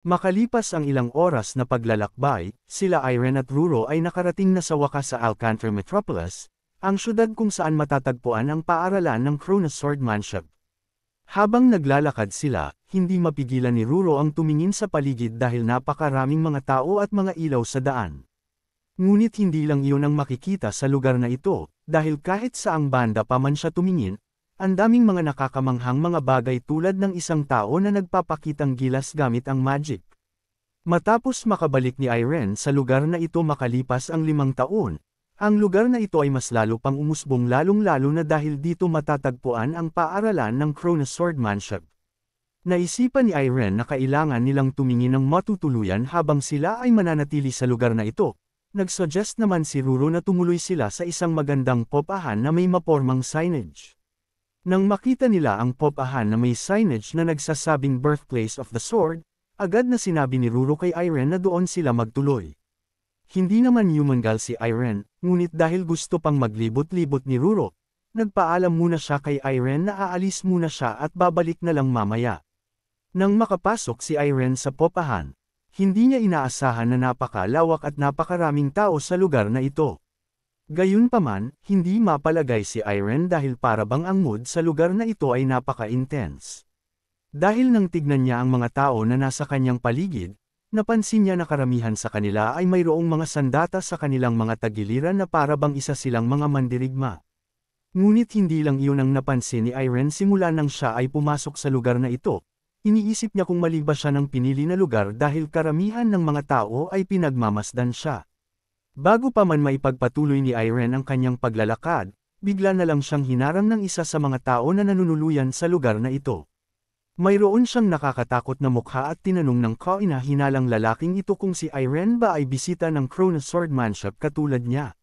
Makalipas ang ilang oras na paglalakbay, sila Irene at Ruro ay nakarating na sa wakas sa Alcantara Metropolis, ang syudad kung saan matatagpuan ang paaralan ng Cronus Swordmanship. Habang naglalakad sila, hindi mapigilan ni Ruro ang tumingin sa paligid dahil napakaraming mga tao at mga ilaw sa daan. Ngunit hindi lang iyon ang makikita sa lugar na ito, dahil kahit saang banda pa man siya tumingin, ang daming mga nakakamanghang mga bagay tulad ng isang tao na nagpapakitang gilas gamit ang magic. Matapos makabalik ni Irene sa lugar na ito makalipas ang 5 taon, ang lugar na ito ay mas lalo pang umusbong lalong-lalo na dahil dito matatagpuan ang paaralan ng Cronus Swordmanship. Naisipan ni Irene na kailangan nilang tumingin ng matutuluyan habang sila ay mananatili sa lugar na ito. Nagsuggest naman si Ruro na tumuloy sila sa isang magandang popahan na may mapormang signage. Nang makita nila ang popahan na may signage na nagsasabing Birthplace of the Sword, agad na sinabi ni Ruro kay Irene na doon sila magtuloy. Hindi naman humangal si Irene, ngunit dahil gusto pang maglibot-libot ni Ruro, nagpaalam muna siya kay Irene na aalis muna siya at babalik na lang mamaya. Nang makapasok si Irene sa popahan, hindi niya inaasahan na napakalawak at napakaraming tao sa lugar na ito. Gayunpaman, hindi mapalagay si Irene dahil parabang ang mood sa lugar na ito ay napaka-intense. Dahil nang tignan niya ang mga tao na nasa kanyang paligid, napansin niya na karamihan sa kanila ay mayroong mga sandata sa kanilang mga tagiliran na parabang isa silang mga mandirigma. Ngunit hindi lang iyon ang napansin ni Irene simula nang siya ay pumasok sa lugar na ito. Iniisip niya kung mali ba siya ng pinili na lugar dahil karamihan ng mga tao ay pinagmamasdan siya. Bago pa man maipagpatuloy ni Irene ang kanyang paglalakad, bigla na lang siyang hinarang ng isa sa mga tao na nanunuluyan sa lugar na ito. Mayroon siyang nakakatakot na mukha at tinanong ng kaina-hinalang lalaking ito kung si Irene ba ay bisita ng Cronus Swordmanship katulad niya.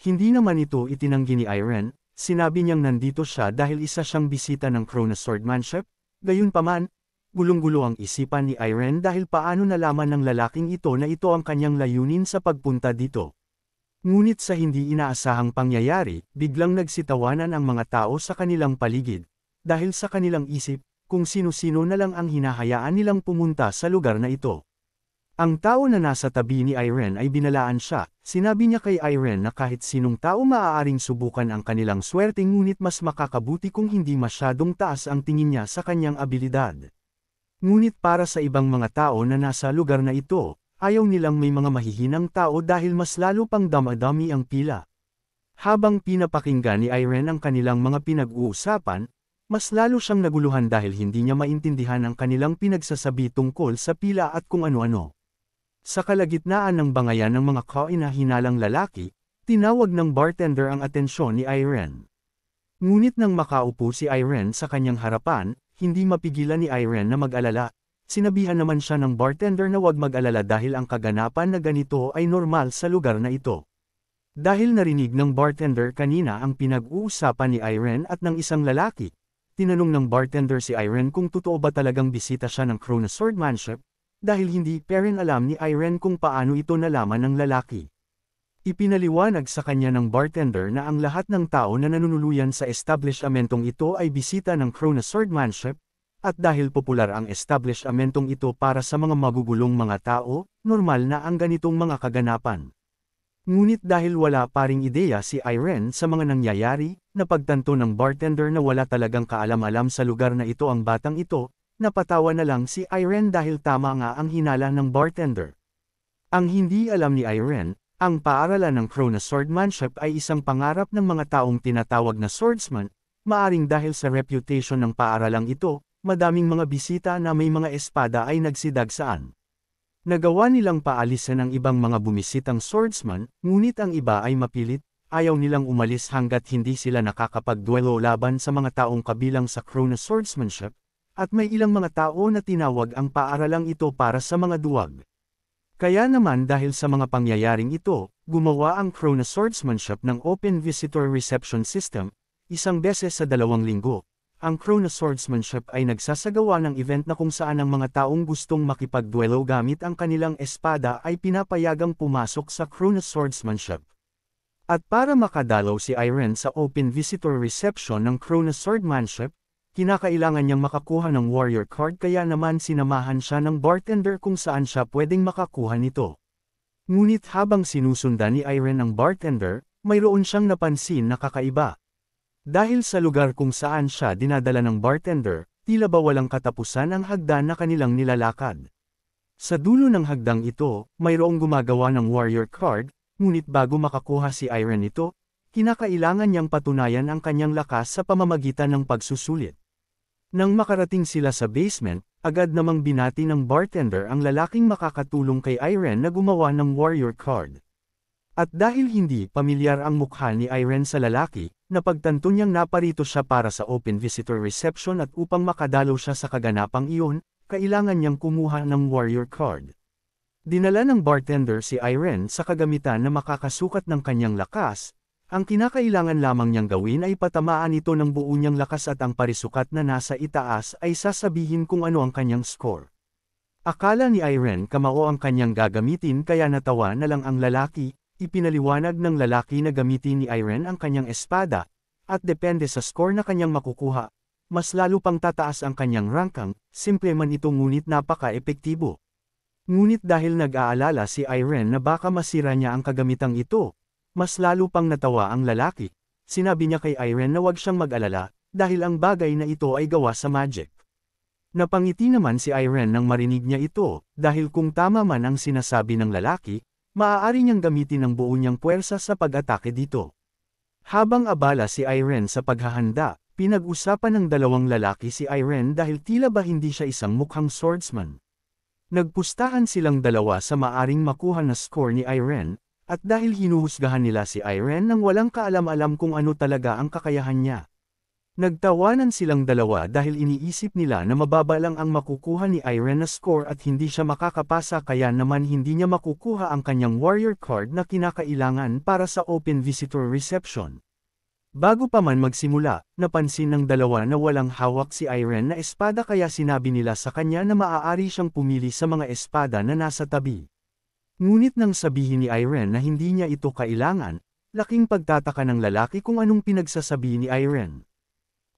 Hindi naman ito itinanggi ni Irene, sinabi niyang nandito siya dahil isa siyang bisita ng Cronus Swordmanship. Gayunpaman, gulong-gulo ang isipan ni Irene dahil paano nalaman ng lalaking ito na ito ang kanyang layunin sa pagpunta dito. Ngunit sa hindi inaasahang pangyayari, biglang nagsitawanan ang mga tao sa kanilang paligid, dahil sa kanilang isip, kung sino-sino na lang ang hinahayaan nilang pumunta sa lugar na ito. Ang tao na nasa tabi ni Irene ay binalaan siya, sinabi niya kay Irene na kahit sinong tao maaaring subukan ang kanilang swerte ngunit mas makakabuti kung hindi masyadong taas ang tingin niya sa kanyang abilidad. Ngunit para sa ibang mga tao na nasa lugar na ito, ayaw nilang may mga mahihinang tao dahil mas lalo pang damadami ang pila. Habang pinapakinggan ni Irene ang kanilang mga pinag-uusapan, mas lalo siyang naguluhan dahil hindi niya maintindihan ang kanilang pinagsasabi tungkol sa pila at kung ano-ano. Sa kalagitnaan ng bangayan ng mga kaina-hinalang lalaki, tinawag ng bartender ang atensyon ni Irene. Ngunit nang makaupo si Irene sa kanyang harapan, hindi mapigilan ni Irene na mag-alala. Sinabihan naman siya ng bartender na huwag mag-alala dahil ang kaganapan na ganito ay normal sa lugar na ito. Dahil narinig ng bartender kanina ang pinag-uusapan ni Irene at ng isang lalaki, tinanong ng bartender si Irene kung totoo ba talagang bisita siya ng Cronus Swordmanship, dahil hindi pa rin alam ni Irene kung paano ito nalaman ng lalaki. Ipinaliwanag sa kanya ng bartender na ang lahat ng tao na nanunuluyan sa establishmentong ito ay bisita ng Cronus Swordmanship, at dahil popular ang establishmentong ito para sa mga magugulong mga tao, normal na ang ganitong mga kaganapan. Ngunit dahil wala pa ring ideya si Irene sa mga nangyayari, napagtanto ng bartender na wala talagang kaalam-alam sa lugar na ito ang batang ito, napatawa na lang si Irene dahil tama nga ang hinala ng bartender. Ang hindi alam ni Irene, ang paaralan ng Cronus Swordmanship ay isang pangarap ng mga taong tinatawag na swordsman, maaring dahil sa reputation ng paaralang ito, madaming mga bisita na may mga espada ay nagsidagsaan. Nagawa nilang paalisan ang ibang mga bumisitang swordsman, ngunit ang iba ay mapilit, ayaw nilang umalis hanggat hindi sila nakakapagduelo laban sa mga taong kabilang sa Cronus Swordsmanship, at may ilang mga tao na tinawag ang paaralang ito para sa mga duwag. Kaya naman dahil sa mga pangyayaring ito, gumawa ang Cronus Swordsmanship ng Open Visitor Reception System, isang beses sa 2 linggo. Ang Cronus Swordsmanship ay nagsasagawa ng event na kung saan ang mga taong gustong makipagduelo gamit ang kanilang espada ay pinapayagang pumasok sa Cronus Swordsmanship. At para makadalaw si Irene sa Open Visitor Reception ng Cronus Swordmanship, kinakailangan niyang makakuha ng warrior card kaya naman sinamahan siya ng bartender kung saan siya pwedeng makakuha nito. Ngunit habang sinusundan ni Irene ang bartender, mayroon siyang napansin na kakaiba. Dahil sa lugar kung saan siya dinadala ng bartender, tila ba walang katapusan ang hagdan na kanilang nilalakad. Sa dulo ng hagdang ito, mayroong gumagawa ng warrior card, ngunit bago makakuha si Irene nito, kinakailangan niyang patunayan ang kanyang lakas sa pamamagitan ng pagsusulit. Nang makarating sila sa basement, agad namang binati ng bartender ang lalaking makakatulong kay Irene na gumawa ng warrior card. At dahil hindi pamilyar ang mukha ni Irene sa lalaki, napagtanto niyang naparito siya para sa open visitor reception at upang makadalo siya sa kaganapang iyon, kailangan niyang kumuha ng warrior card. Dinala ng bartender si Irene sa kagamitan na makakasukat ng kanyang lakas. Ang kinakailangan lamang niyang gawin ay patamaan ito ng buo niyang lakas at ang parisukat na nasa itaas ay sasabihin kung ano ang kanyang score. Akala ni Irene kamao ang kanyang gagamitin kaya natawa na lang ang lalaki. Ipinaliwanag ng lalaki na gamitin ni Irene ang kanyang espada, at depende sa score na kanyang makukuha, mas lalo pang tataas ang kanyang rangkang, simple man ito ngunit napaka-epektibo. Ngunit dahil nag-aalala si Irene na baka masira niya ang kagamitang ito, mas lalo pang natawa ang lalaki. Sinabi niya kay Irene na huwag siyang mag-alala, dahil ang bagay na ito ay gawa sa magic. Napangiti naman si Irene nang marinig niya ito, dahil kung tama man ang sinasabi ng lalaki, maaari niyang gamitin ang buo niyang puwersa sa pag-atake dito. Habang abala si Irene sa paghahanda, pinag-usapan ng dalawang lalaki si Irene dahil tila ba hindi siya isang mukhang swordsman. Nagpustahan silang dalawa sa maaring makuha na score ni Irene, at dahil hinuhusgahan nila si Irene nang walang kaalam-alam kung ano talaga ang kakayahan niya. Nagtawanan silang dalawa dahil iniisip nila na mababa lang ang makukuha ni Irene na score at hindi siya makakapasa kaya naman hindi niya makukuha ang kanyang warrior card na kinakailangan para sa open visitor reception. Bago pa man magsimula, napansin ng dalawa na walang hawak si Irene na espada kaya sinabi nila sa kanya na maaari siyang pumili sa mga espada na nasa tabi. Ngunit nang sabihin ni Irene na hindi niya ito kailangan, laking pagtataka ng lalaki kung anong pinagsasabi ni Irene.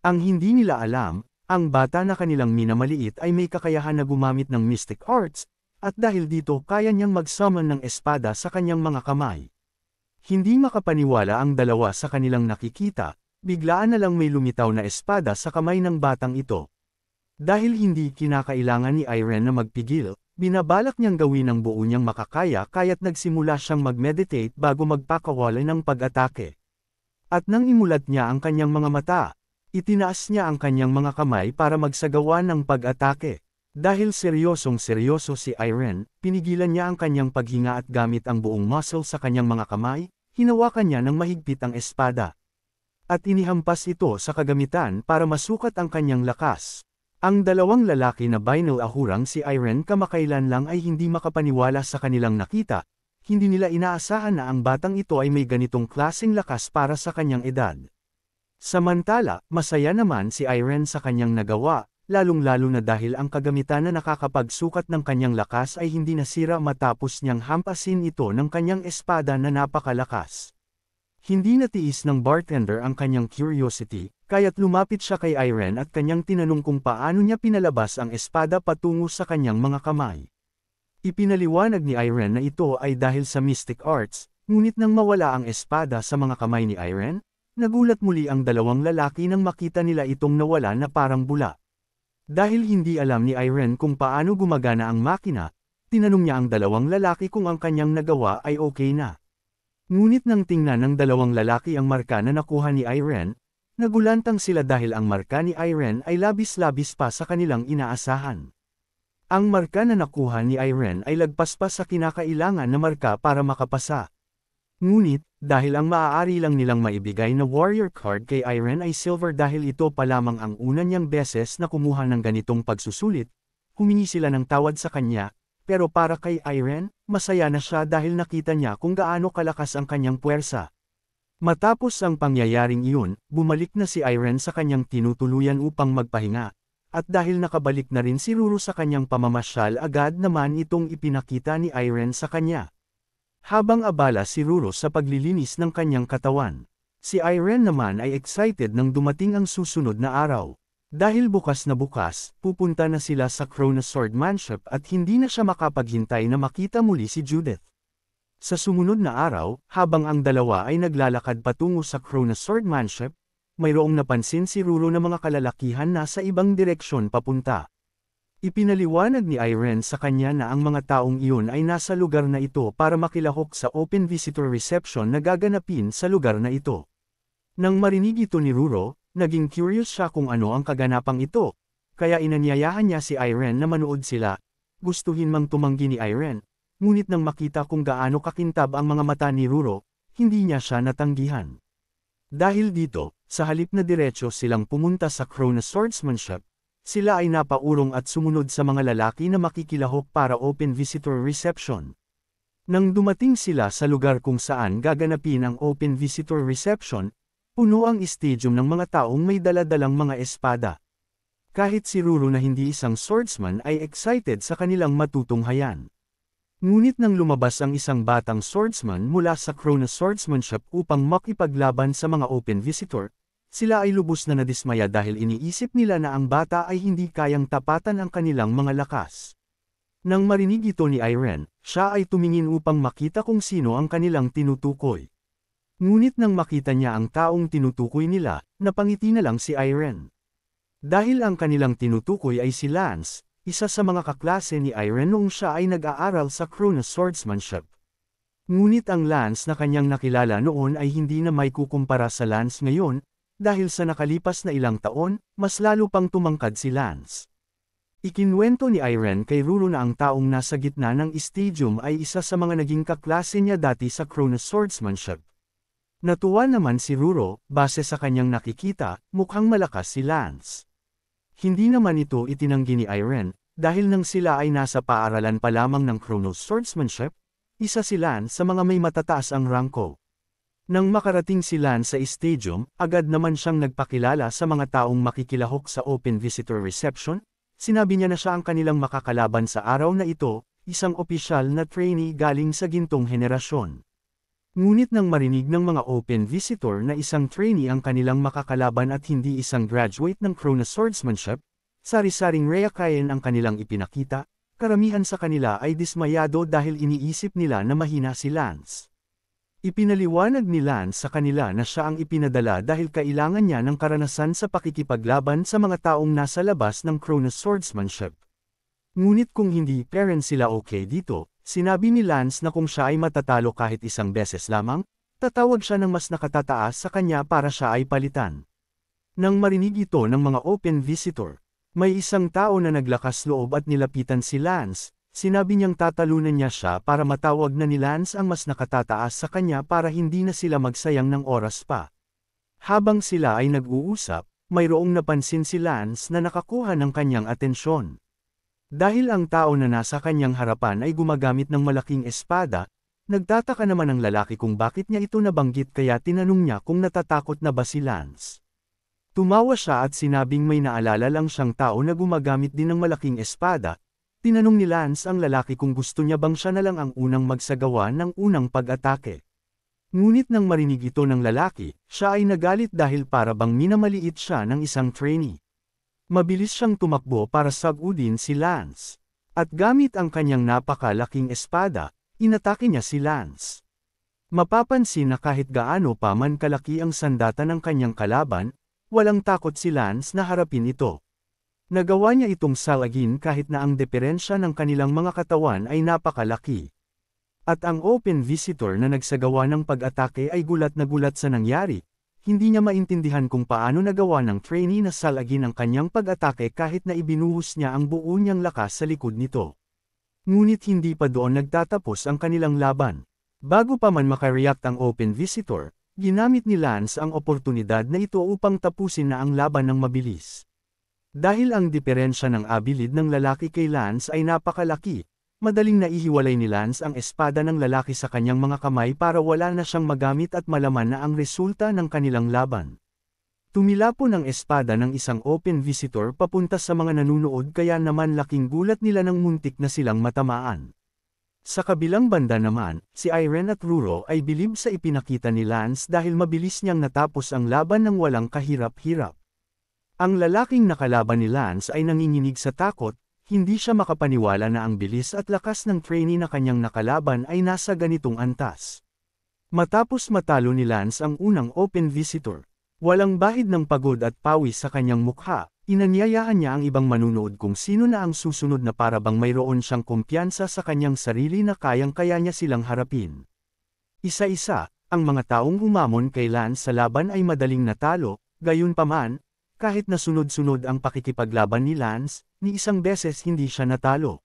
Ang hindi nila alam, ang bata na kanilang minamaliit ay may kakayahan na gumamit ng mystic arts, at dahil dito kaya niyang mag-summon ng espada sa kanyang mga kamay. Hindi makapaniwala ang dalawa sa kanilang nakikita, biglaan na lang may lumitaw na espada sa kamay ng batang ito. Dahil hindi kinakailangan ni Irene na magpigil, binabalak niyang gawin ang buo niyang makakaya kaya't nagsimula siyang mag-meditate bago magpakawalay ng pag-atake. At nang imulat niya ang kanyang mga mata, itinaas niya ang kanyang mga kamay para magsagawa ng pag-atake. Dahil seryosong-seryoso si Irene, pinigilan niya ang kanyang paghinga at gamit ang buong muscle sa kanyang mga kamay, hinawakan niya ng mahigpit ang espada. At inihampas ito sa kagamitan para masukat ang kanyang lakas. Ang dalawang lalaki na binal ahurang si Irene kamakailan lang ay hindi makapaniwala sa kanilang nakita, hindi nila inaasahan na ang batang ito ay may ganitong klaseng lakas para sa kanyang edad. Samantala, masaya naman si Irene sa kanyang nagawa, lalong-lalo na dahil ang kagamitan na nakakapagsukat ng kanyang lakas ay hindi nasira matapos niyang hampasin ito ng kanyang espada na napakalakas. Hindi natiis ng bartender ang kanyang curiosity, kaya't lumapit siya kay Irene at kanyang tinanong kung paano niya pinalabas ang espada patungo sa kanyang mga kamay. Ipinaliwanag ni Irene na ito ay dahil sa mystic arts, ngunit nang mawala ang espada sa mga kamay ni Irene, nagulat muli ang dalawang lalaki nang makita nila itong nawala na parang bula. Dahil hindi alam ni Irene kung paano gumagana ang makina, tinanong niya ang dalawang lalaki kung ang kanyang nagawa ay okay na. Ngunit nang tingnan ng dalawang lalaki ang marka na nakuha ni Irene, nagulantang sila dahil ang marka ni Irene ay labis-labis pa sa kanilang inaasahan. Ang marka na nakuha ni Irene ay lagpas pa sa kinakailangan na marka para makapasa. Ngunit, dahil ang maaari lang nilang maibigay na warrior card kay Irene ay silver dahil ito pa lamang ang una niyang beses na kumuha ng ganitong pagsusulit, humingi sila ng tawad sa kanya, pero para kay Irene, masaya na siya dahil nakita niya kung gaano kalakas ang kanyang puwersa. Matapos ang pangyayaring iyon, bumalik na si Irene sa kanyang tinutuluyan upang magpahinga, at dahil nakabalik na rin si Ruru sa kanyang pamamasyal agad naman itong ipinakita ni Irene sa kanya. Habang abala si Ruru sa paglilinis ng kanyang katawan, si Irene naman ay excited nang dumating ang susunod na araw. Dahil bukas na bukas, pupunta na sila sa Cronus Swordmanship at hindi na siya makapaghintay na makita muli si Judith. Sa sumunod na araw, habang ang dalawa ay naglalakad patungo sa Cronus Swordmanship, mayroong napansin si Ruro na mga kalalakihan na sa ibang direksyon papunta. Ipinaliwanag ni Irene sa kanya na ang mga taong iyon ay nasa lugar na ito para makilahok sa open visitor reception na gaganapin sa lugar na ito. Nang marinig ito ni Ruro, naging curious siya kung ano ang kaganapang ito, kaya inanyayahan niya si Irene na manood sila. Gustuhin mang tumanggi ni Irene, ngunit nang makita kung gaano kakintab ang mga mata ni Ruro, hindi niya siya natanggihan. Dahil dito, sa halip na diretso silang pumunta sa Cronus Swordsmanship, sila ay napaurong at sumunod sa mga lalaki na makikilahok para open visitor reception. Nang dumating sila sa lugar kung saan gaganapin ang open visitor reception, puno ang stadium ng mga taong may dala-dalang mga espada. Kahit si Ruro na hindi isang swordsman ay excited sa kanilang matutunghayan. Ngunit nang lumabas ang isang batang swordsman mula sa Cronus Swordsmanship upang makipaglaban sa mga open visitor, sila ay lubos na nadismaya dahil iniisip nila na ang bata ay hindi kayang tapatan ang kanilang mga lakas. Nang marinig ito ni Irene, siya ay tumingin upang makita kung sino ang kanilang tinutukoy. Ngunit nang makita niya ang taong tinutukoy nila, napangiti na lang si Irene. Dahil ang kanilang tinutukoy ay si Lance, isa sa mga kaklase ni Irene noong siya ay nag-aaral sa Cronus Swordsmanship. Ngunit ang Lance na kanyang nakilala noon ay hindi na may kukumpara sa Lance ngayon, dahil sa nakalipas na ilang taon, mas lalo pang tumangkad si Lance. Ikinuwento ni Irene kay Ruro na ang taong nasa gitna ng stadium ay isa sa mga naging kaklase niya dati sa Cronus Swordsmanship. Natuwa naman si Ruro, base sa kanyang nakikita, mukhang malakas si Lance. Hindi naman ito itinanggi ni Irene, dahil nang sila ay nasa paaralan pa lamang ng Cronus Swordsmanship, isa si Lance sa mga may matataas ang rangko. Nang makarating si Lance sa stadium, agad naman siyang nagpakilala sa mga taong makikilahok sa open visitor reception. Sinabi niya na siya ang kanilang makakalaban sa araw na ito, isang opisyal na trainee galing sa gintong henerasyon. Ngunit nang marinig ng mga open visitor na isang trainee ang kanilang makakalaban at hindi isang graduate ng Cronus Swordsmanship, sari-saring reakayan ang kanilang ipinakita, karamihan sa kanila ay dismayado dahil iniisip nila na mahina si Lance. Ipinaliwanag ni Lance sa kanila na siya ang ipinadala dahil kailangan niya ng karanasan sa pakikipaglaban sa mga taong nasa labas ng Cronus Swordsmanship. Ngunit kung hindi parents sila okay dito, sinabi ni Lance na kung siya ay matatalo kahit isang beses lamang, tatawag siya ng mas nakatataas sa kanya para siya ay palitan. Nang marinig ito ng mga open visitor, may isang tao na naglakas loob at nilapitan si Lance. Sinabi niyang tatalunan niya siya para matawag na ni Lance ang mas nakatataas sa kanya para hindi na sila magsayang ng oras pa. Habang sila ay nag-uusap, mayroong napansin si Lance na nakakuha ng kanyang atensyon. Dahil ang tao na nasa kanyang harapan ay gumagamit ng malaking espada, nagtataka naman ang lalaki kung bakit niya ito nabanggit kaya tinanong niya kung natatakot na ba si Lance. Tumawa siya at sinabing may naalala lang siyang tao na gumagamit din ng malaking espada. Tinanong ni Lance ang lalaki kung gusto niya bang siya na lang ang unang magsagawa ng unang pag-atake. Ngunit nang marinig ito ng lalaki, siya ay nagalit dahil para bang minamaliit siya ng isang trainee. Mabilis siyang tumakbo para sagudin si Lance. At gamit ang kanyang napakalaking espada, inatake niya si Lance. Mapapansin na kahit gaano pa man kalaki ang sandata ng kanyang kalaban, walang takot si Lance na harapin ito. Nagawa niya itong salagin kahit na ang diferensya ng kanilang mga katawan ay napakalaki. At ang open visitor na nagsagawa ng pag-atake ay gulat na gulat sa nangyari. Hindi niya maintindihan kung paano nagawa ng trainee na salagin ang kanyang pag-atake kahit na ibinuhos niya ang buo niyang lakas sa likod nito. Ngunit hindi pa doon nagtatapos ang kanilang laban. Bago pa man makareact ang open visitor, ginamit ni Lance ang oportunidad na ito upang tapusin na ang laban ng mabilis. Dahil ang diferensya ng abilid ng lalaki kay Lance ay napakalaki, madaling naihiwalay ni Lance ang espada ng lalaki sa kanyang mga kamay para wala na siyang magamit at malaman na ang resulta ng kanilang laban. Tumilapon ang espada ng isang open visitor papunta sa mga nanunood kaya naman laking gulat nila nang muntik na silang matamaan. Sa kabilang banda naman, si Irene at Ruro ay bilib sa ipinakita ni Lance dahil mabilis niyang natapos ang laban ng walang kahirap-hirap. Ang lalaking nakalaban ni Lance ay nanginginig sa takot, hindi siya makapaniwala na ang bilis at lakas ng trainee na kanyang nakalaban ay nasa ganitong antas. Matapos matalo ni Lance ang unang open visitor, walang bahid ng pagod at pawis sa kanyang mukha, inanyayaan niya ang ibang manunood kung sino na ang susunod na para bang mayroon siyang kumpiyansa sa kanyang sarili na kayang-kaya niya silang harapin. Isa-isa, ang mga taong humamon kay Lance sa laban ay madaling natalo, gayunpaman, kahit na sunod-sunod ang pakikipaglaban ni Lance, ni isang beses hindi siya natalo.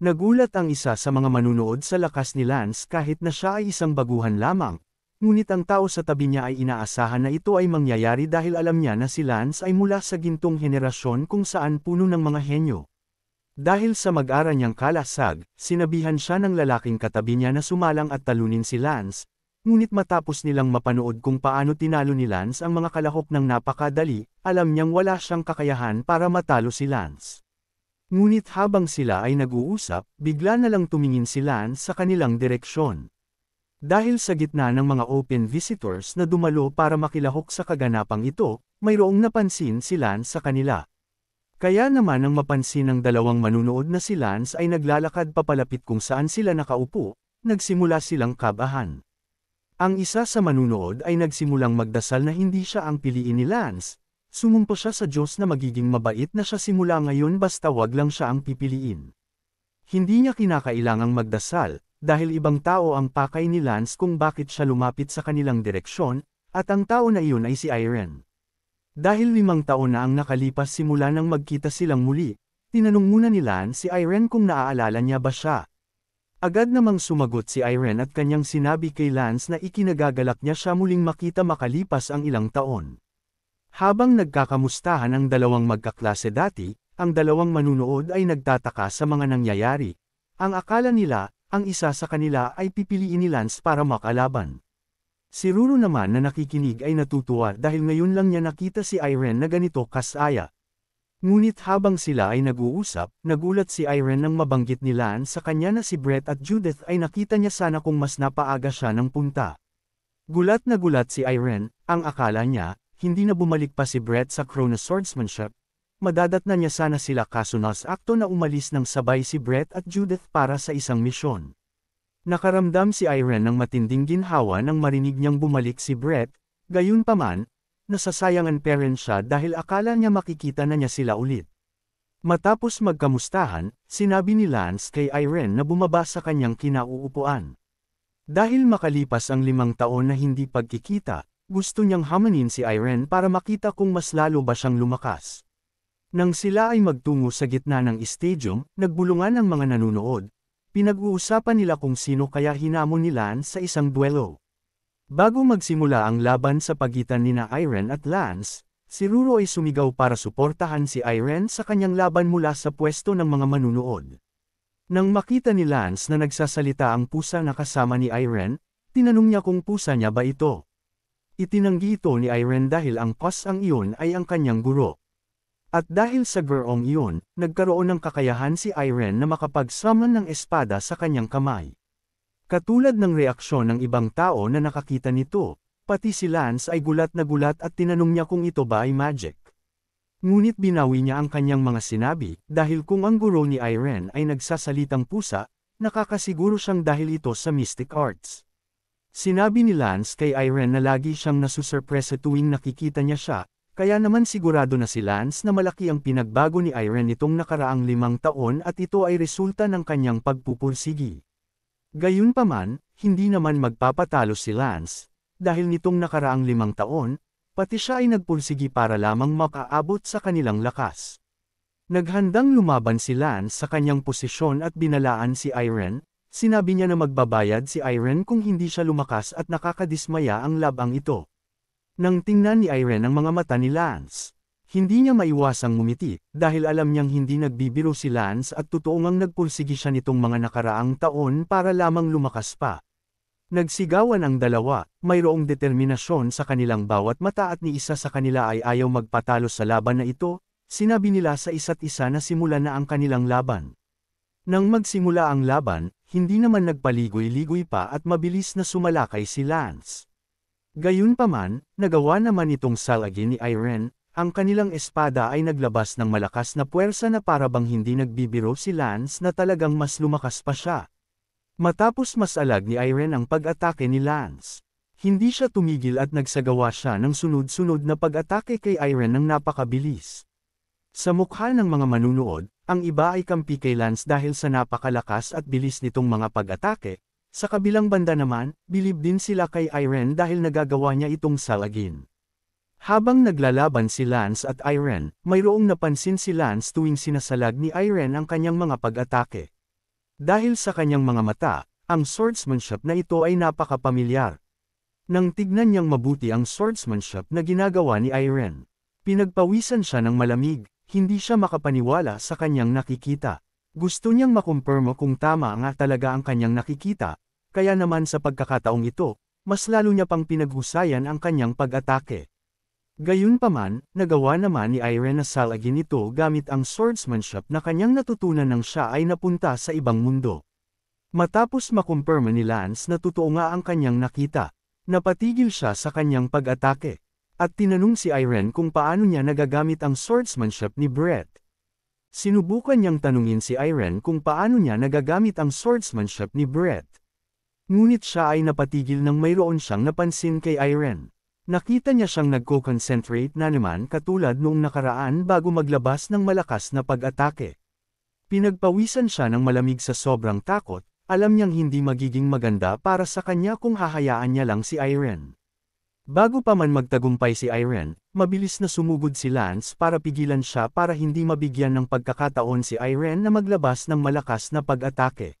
Nagulat ang isa sa mga manunood sa lakas ni Lance kahit na siya ay isang baguhan lamang, ngunit ang tao sa tabi niya ay inaasahan na ito ay mangyayari dahil alam niya na si Lance ay mula sa gintong henerasyon kung saan puno ng mga henyo. Dahil sa mag-aral niyang kalasag, sinabihan siya ng lalaking katabi niya na sumalang at talunin si Lance, ngunit matapos nilang mapanood kung paano tinalo ni Lance ang mga kalahok ng napakadali, alam niyang wala siyang kakayahan para matalo si Lance. Ngunit habang sila ay nag-uusap, bigla na lang tumingin si Lance sa kanilang direksyon. Dahil sa gitna ng mga open visitors na dumalo para makilahok sa kaganapang ito, mayroong napansin si Lance sa kanila. Kaya naman nang mapansin ng dalawang manunood na si Lance ay naglalakad papalapit kung saan sila nakaupo, nagsimula silang kabahan. Ang isa sa manunood ay nagsimulang magdasal na hindi siya ang piliin ni Lance. Sumumpo siya sa Diyos na magiging mabait na siya simula ngayon basta wag lang siya ang pipiliin. Hindi niya kinakailangang magdasal, dahil ibang tao ang pakay ni Lance kung bakit siya lumapit sa kanilang direksyon, at ang tao na iyon ay si Irene. Dahil 5 taon na ang nakalipas simula nang magkita silang muli, tinanong muna ni Lance si Irene kung naaalala niya ba siya. Agad namang sumagot si Irene at kanyang sinabi kay Lance na ikinagagalak niya siya muling makita makalipas ang ilang taon. Habang nagkakamustahan ang dalawang magkaklase dati, ang dalawang manunood ay nagtataka sa mga nangyayari. Ang akala nila, ang isa sa kanila ay pipiliin ni Lance para makalaban. Si Ruru naman na nakikinig ay natutuwa dahil ngayon lang niya nakita si Irene na ganito kasaya. Ngunit habang sila ay nag-uusap, nagulat si Irene nang mabanggit ni Lance sa kanya na si Brett at Judith ay nakita niya sana kung mas napaaga siya ng punta. Gulat na gulat si Irene, ang akala niya, hindi na bumalik pa si Brett sa Cronus Swordsmanship, madadat na niya sana sila kaso nas akto na umalis ng sabay si Brett at Judith para sa isang misyon. Nakaramdam si Irene ng matinding ginhawa nang marinig niyang bumalik si Brett, gayunpaman, nasasayangan pa rin siya dahil akala niya makikita na niya sila ulit. Matapos magkamustahan, sinabi ni Lance kay Irene na bumaba sa kanyang kinauupuan. Dahil makalipas ang 5 taon na hindi pagkikita, gusto niyang hamanin si Irene para makita kung mas lalo ba siyang lumakas. Nang sila ay magtungo sa gitna ng stadium, nagbulungan ang mga nanunood. Pinag-uusapan nila kung sino kaya hinamon ni Lance sa isang duelo. Bago magsimula ang laban sa pagitan nina Irene at Lance, si Ruru ay sumigaw para suportahan si Irene sa kanyang laban mula sa pwesto ng mga manunood. Nang makita ni Lance na nagsasalita ang pusa na kasama ni Irene, tinanong niya kung pusa niya ba ito. Itinanggi ito ni Irene dahil ang pusang iyon ay ang kanyang guro. At dahil sa gurong iyon, nagkaroon ng kakayahan si Irene na makapag-summon ng espada sa kanyang kamay. Katulad ng reaksyon ng ibang tao na nakakita nito, pati si Lance ay gulat na gulat at tinanong niya kung ito ba ay magic. Ngunit binawi niya ang kanyang mga sinabi, dahil kung ang guro ni Irene ay nagsasalitang pusa, nakakasiguro siyang dahil ito sa mystic arts. Sinabi ni Lance kay Irene na lagi siyang nasusurpresa tuwing nakikita niya siya, kaya naman sigurado na si Lance na malaki ang pinagbago ni Irene nitong nakaraang 5 taon at ito ay resulta ng kanyang pagpupursigi. Gayunpaman, hindi naman magpapatalo si Lance, dahil nitong nakaraang 5 taon, pati siya ay nagpursigi para lamang makaabot sa kanilang lakas. Naghandang lumaban si Lance sa kanyang posisyon at binalaan si Irene. Sinabi niya na magbabayad si Irene kung hindi siya lumakas at nakakadismaya ang labang ito. Nang tingnan ni Irene ang mga mata ni Lance, hindi niya maiwasang ngumiti, dahil alam niyang hindi nagbibiro si Lance at totoo ngang nagpursigi siya nitong mga nakaraang taon para lamang lumakas pa. Nagsigawan ang dalawa, mayroong determinasyon sa kanilang bawat mata at ni isa sa kanila ay ayaw magpatalo sa laban na ito, sinabi nila sa isa't isa na simulan na ang kanilang laban. Nang magsimula ang laban, hindi naman nagpaligoy-ligoy pa at mabilis na sumalakay si Lance. Gayunpaman, nagawa naman itong salagin ni Irene, ang kanilang espada ay naglabas ng malakas na puwersa na para bang hindi nagbibiro si Lance na talagang mas lumakas pa siya. Matapos masalag ni Irene ang pag-atake ni Lance, hindi siya tumigil at nagsagawa siya ng sunod-sunod na pag-atake kay Irene ng napakabilis. Sa mukha ng mga manunood, ang iba ay kampi kay Lance dahil sa napakalakas at bilis nitong mga pag-atake. Sa kabilang banda naman, bilib din sila kay Irene dahil nagagawa niya itong salagin. Habang naglalaban si Lance at Irene, mayroong napansin si Lance tuwing sinasalag ni Irene ang kanyang mga pag-atake. Dahil sa kanyang mga mata, ang swordsmanship na ito ay napakapamilyar. Nang tignan niyang mabuti ang swordsmanship na ginagawa ni Irene, pinagpawisan siya ng malamig, hindi siya makapaniwala sa kanyang nakikita. Gusto niyang makumpirmo kung tama nga talaga ang kanyang nakikita, kaya naman sa pagkakataong ito, mas lalo niya pang pinaghusayan ang kanyang pag-atake. Gayunpaman, nagawa naman ni Irene na salagin ito gamit ang swordsmanship na kanyang natutunan nang siya ay napunta sa ibang mundo. Matapos makumpirma ni Lance na totoo nga ang kanyang nakita, napatigil siya sa kanyang pag-atake, at tinanong si Irene kung paano niya nagagamit ang swordsmanship ni Brett. Sinubukan niyang tanungin si Irene kung paano niya nagagamit ang swordsmanship ni Brett. Ngunit siya ay napatigil nang mayroon siyang napansin kay Irene. Nakita niya siyang nagko-concentrate na naman katulad noong nakaraan bago maglabas ng malakas na pag-atake. Pinagpawisan siya ng malamig sa sobrang takot, alam niyang hindi magiging maganda para sa kanya kung hahayaan niya lang si Irene. Bago pa man magtagumpay si Irene, mabilis na sumugod si Lance para pigilan siya para hindi mabigyan ng pagkakataon si Irene na maglabas ng malakas na pag-atake.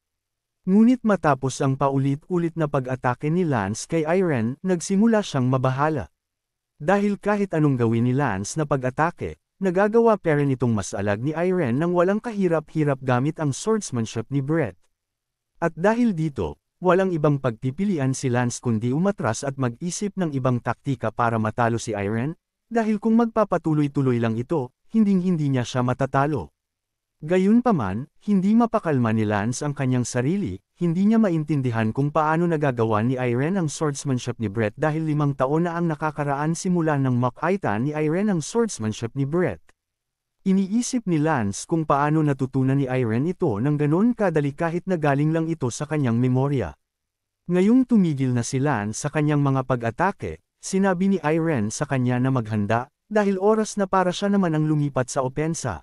Ngunit matapos ang paulit-ulit na pag-atake ni Lance kay Irene, nagsimula siyang mabahala. Dahil kahit anong gawin ni Lance na pag-atake, nagagawa pa rin itong masalag ni Irene nang walang kahirap-hirap gamit ang swordsmanship ni Brett. At dahil dito, walang ibang pagpipilian si Lance kundi umatras at mag-isip ng ibang taktika para matalo si Irene, dahil kung magpapatuloy-tuloy lang ito, hinding-hindi niya siya matatalo. Gayunpaman, hindi mapakalma ni Lance ang kanyang sarili, hindi niya maintindihan kung paano nagagawa ni Irene ang swordsmanship ni Brett dahil 5 taon na ang nakakaraan simula nang makita ni Irene ang swordsmanship ni Brett. Iniisip ni Lance kung paano natutunan ni Irene ito ng ganon kadali kahit na galing lang ito sa kanyang memorya. Ngayong tumigil na si Lance sa kanyang mga pag-atake, sinabi ni Irene sa kanya na maghanda, dahil oras na para siya naman ang lumipat sa opensa.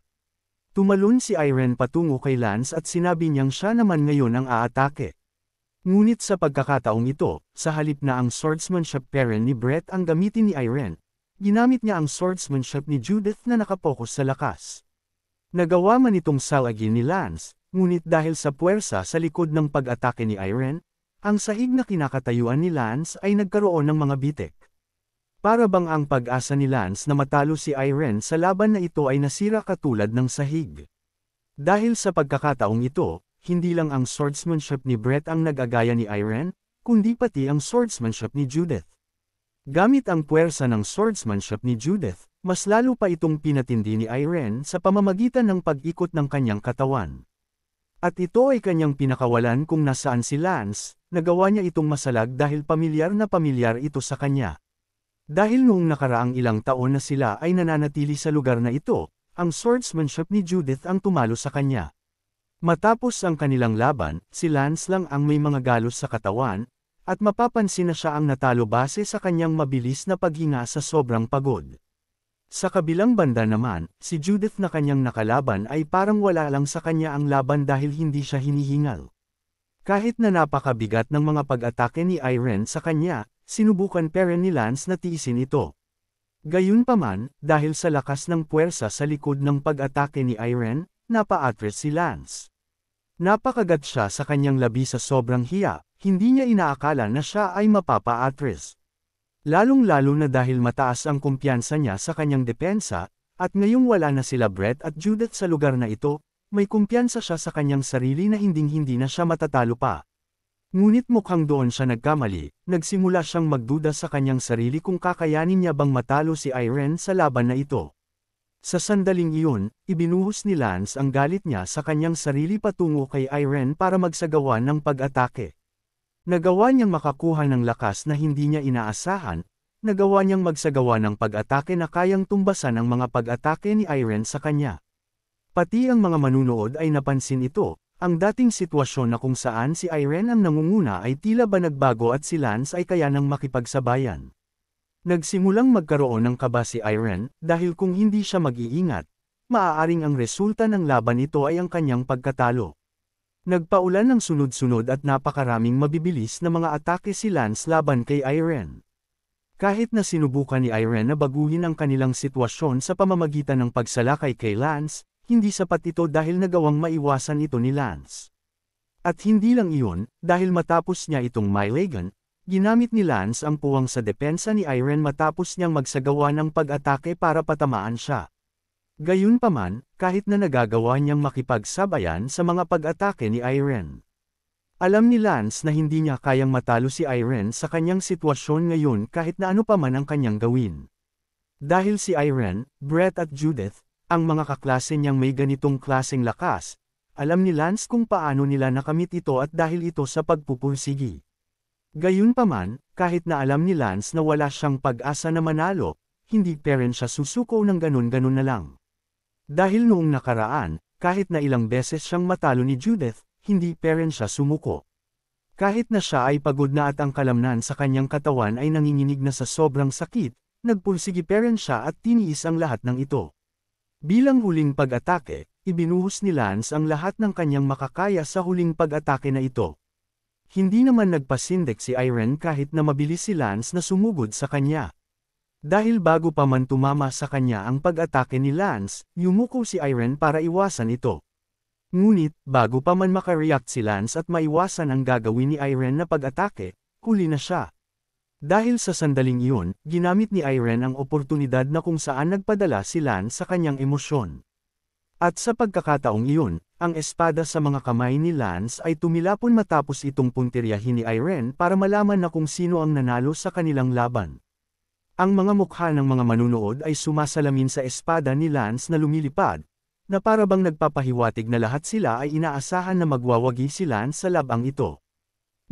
Tumalon si Irene patungo kay Lance at sinabi niyang siya naman ngayon ang aatake. Ngunit sa pagkakataong ito, sa halip na ang swordsmanship parent ni Brett ang gamitin ni Irene, ginamit niya ang swordsmanship ni Judith na nakapokus sa lakas. Nagawa man itong salagin ni Lance, ngunit dahil sa puwersa sa likod ng pag-atake ni Irene, ang sahig na kinakatayuan ni Lance ay nagkaroon ng mga bitik. Para bang ang pag-asa ni Lance na matalo si Irene sa laban na ito ay nasira katulad ng sahig. Dahil sa pagkakataong ito, hindi lang ang swordsmanship ni Brett ang nag-agaya ni Irene, kundi pati ang swordsmanship ni Judith. Gamit ang puwersa ng swordsmanship ni Judith, mas lalo pa itong pinatindi ni Irene sa pamamagitan ng pag-ikot ng kanyang katawan. At ito ay kanyang pinakawalan kung nasaan si Lance, nagawa niya itong masalag dahil pamilyar na pamilyar ito sa kanya. Dahil noong nakaraang ilang taon na sila ay nananatili sa lugar na ito, ang swordsmanship ni Judith ang tumalo sa kanya. Matapos ang kanilang laban, si Lance lang ang may mga galos sa katawan, at mapapansin na siya ang natalo base sa kanyang mabilis na paghinga sa sobrang pagod. Sa kabilang banda naman, si Judith na kanyang nakalaban ay parang wala lang sa kanya ang laban dahil hindi siya hinihingal. Kahit na napakabigat ng mga pag-atake ni Irene sa kanya, sinubukan pa rin ni Lance na tiisin ito. Gayunpaman, dahil sa lakas ng puwersa sa likod ng pag-atake ni Irene, napa-atras si Lance. Napakagat siya sa kanyang labi sa sobrang hiya, hindi niya inaakala na siya ay mapapa-atras. Lalong-lalo na dahil mataas ang kumpiyansa niya sa kanyang depensa, at ngayong wala na sila Brett at Judith sa lugar na ito, may kumpiyansa siya sa kanyang sarili na hinding-hindi na siya matatalo pa. Ngunit mukhang doon siya nagkamali, nagsimula siyang magduda sa kanyang sarili kung kakayanin niya bang matalo si Irene sa laban na ito. Sa sandaling iyon, ibinuhos ni Lance ang galit niya sa kanyang sarili patungo kay Irene para magsagawa ng pag-atake. Nagawa niyang makakuha ng lakas na hindi niya inaasahan, nagawa niyang magsagawa ng pag-atake na kayang tumbasan ang mga pag-atake ni Irene sa kanya. Pati ang mga manunood ay napansin ito, ang dating sitwasyon na kung saan si Irene ang nangunguna ay tila ba nagbago at si Lance ay kaya nang makipagsabayan. Nagsimulang magkaroon ng kaba si Irene, dahil kung hindi siya mag-iingat, maaaring ang resulta ng laban ito ay ang kanyang pagkatalo. Nagpaulan ng sunod-sunod at napakaraming mabibilis na mga atake si Lance laban kay Irene. Kahit na sinubukan ni Irene na baguhin ang kanilang sitwasyon sa pamamagitan ng pagsalakay kay Lance, hindi sapat ito dahil nagawang maiwasan ito ni Lance. At hindi lang iyon, dahil matapos niya itong mailagan, ginamit ni Lance ang puwang sa depensa ni Irene matapos niyang magsagawa ng pag-atake para patamaan siya. Gayunpaman, kahit na nagagawa niyang makipagsabayan sa mga pag-atake ni Irene. Alam ni Lance na hindi niya kayang matalo si Irene sa kanyang sitwasyon ngayon kahit na ano pa man ang kanyang gawin. Dahil si Irene, Brett at Judith, ang mga kaklase niyang may ganitong klaseng lakas, alam ni Lance kung paano nila nakamit ito at dahil ito sa pagpupursigi. Gayunpaman, kahit na alam ni Lance na wala siyang pag-asa na manalo, hindi pa rin siya susuko ng ganun-ganun na lang. Dahil noong nakaraan, kahit na ilang beses siyang matalo ni Judith, hindi pa rin siya sumuko. Kahit na siya ay pagod na at ang kalamnan sa kanyang katawan ay nanginginig na sa sobrang sakit, nagpursigi pa rin siya at tiniis ang lahat ng ito. Bilang huling pag-atake, ibinuhos ni Lance ang lahat ng kanyang makakaya sa huling pag-atake na ito. Hindi naman nagpasindek si Irene kahit na mabilis si Lance na sumugod sa kanya. Dahil bago pa man tumama sa kanya ang pag-atake ni Lance, yumuko si Irene para iwasan ito. Ngunit, bago pa man makareact si Lance at maiwasan ang gagawin ni Irene na pag-atake, huli na siya. Dahil sa sandaling iyon, ginamit ni Irene ang oportunidad na kung saan nagpadala si Lance sa kanyang emosyon. At sa pagkakataong iyon, ang espada sa mga kamay ni Lance ay tumilapon matapos itong puntiryahin ni Irene para malaman na kung sino ang nanalo sa kanilang laban. Ang mga mukha ng mga manunood ay sumasalamin sa espada ni Lance na lumilipad, na para bang nagpapahiwatig na lahat sila ay inaasahan na magwawagi si Lance sa labang ito.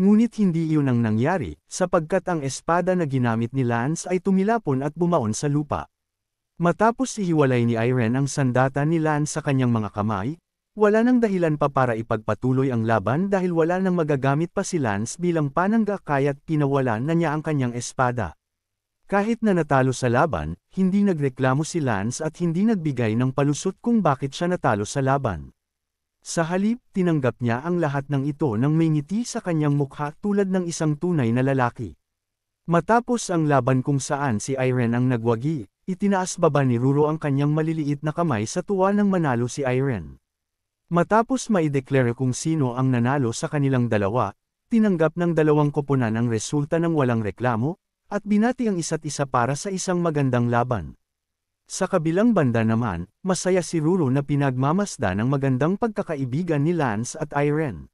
Ngunit hindi iyon ang nangyari, sapagkat ang espada na ginamit ni Lance ay tumilapon at bumaon sa lupa. Matapos ihiwalay ni Irene ang sandata ni Lance sa kanyang mga kamay, wala nang dahilan pa para ipagpatuloy ang laban dahil wala nang magagamit pa si Lance bilang panangga kaya't pinawalan na niya ang kanyang espada. Kahit na natalo sa laban, hindi nagreklamo si Lance at hindi nagbigay ng palusot kung bakit siya natalo sa laban. Sa halip, tinanggap niya ang lahat ng ito nang may ngiti sa kanyang mukha tulad ng isang tunay na lalaki. Matapos ang laban kung saan si Irene ang nagwagi, itinaas baba ni Ruro ang kanyang maliliit na kamay sa tuwa nang manalo si Irene. Matapos maideklara kung sino ang nanalo sa kanilang dalawa, tinanggap ng dalawang koponan ang resulta ng walang reklamo, at binati ang isa't isa para sa isang magandang laban. Sa kabilang banda naman, masaya si Ruro na pinagmamasdan ang magandang pagkakaibigan ni Lance at Irene.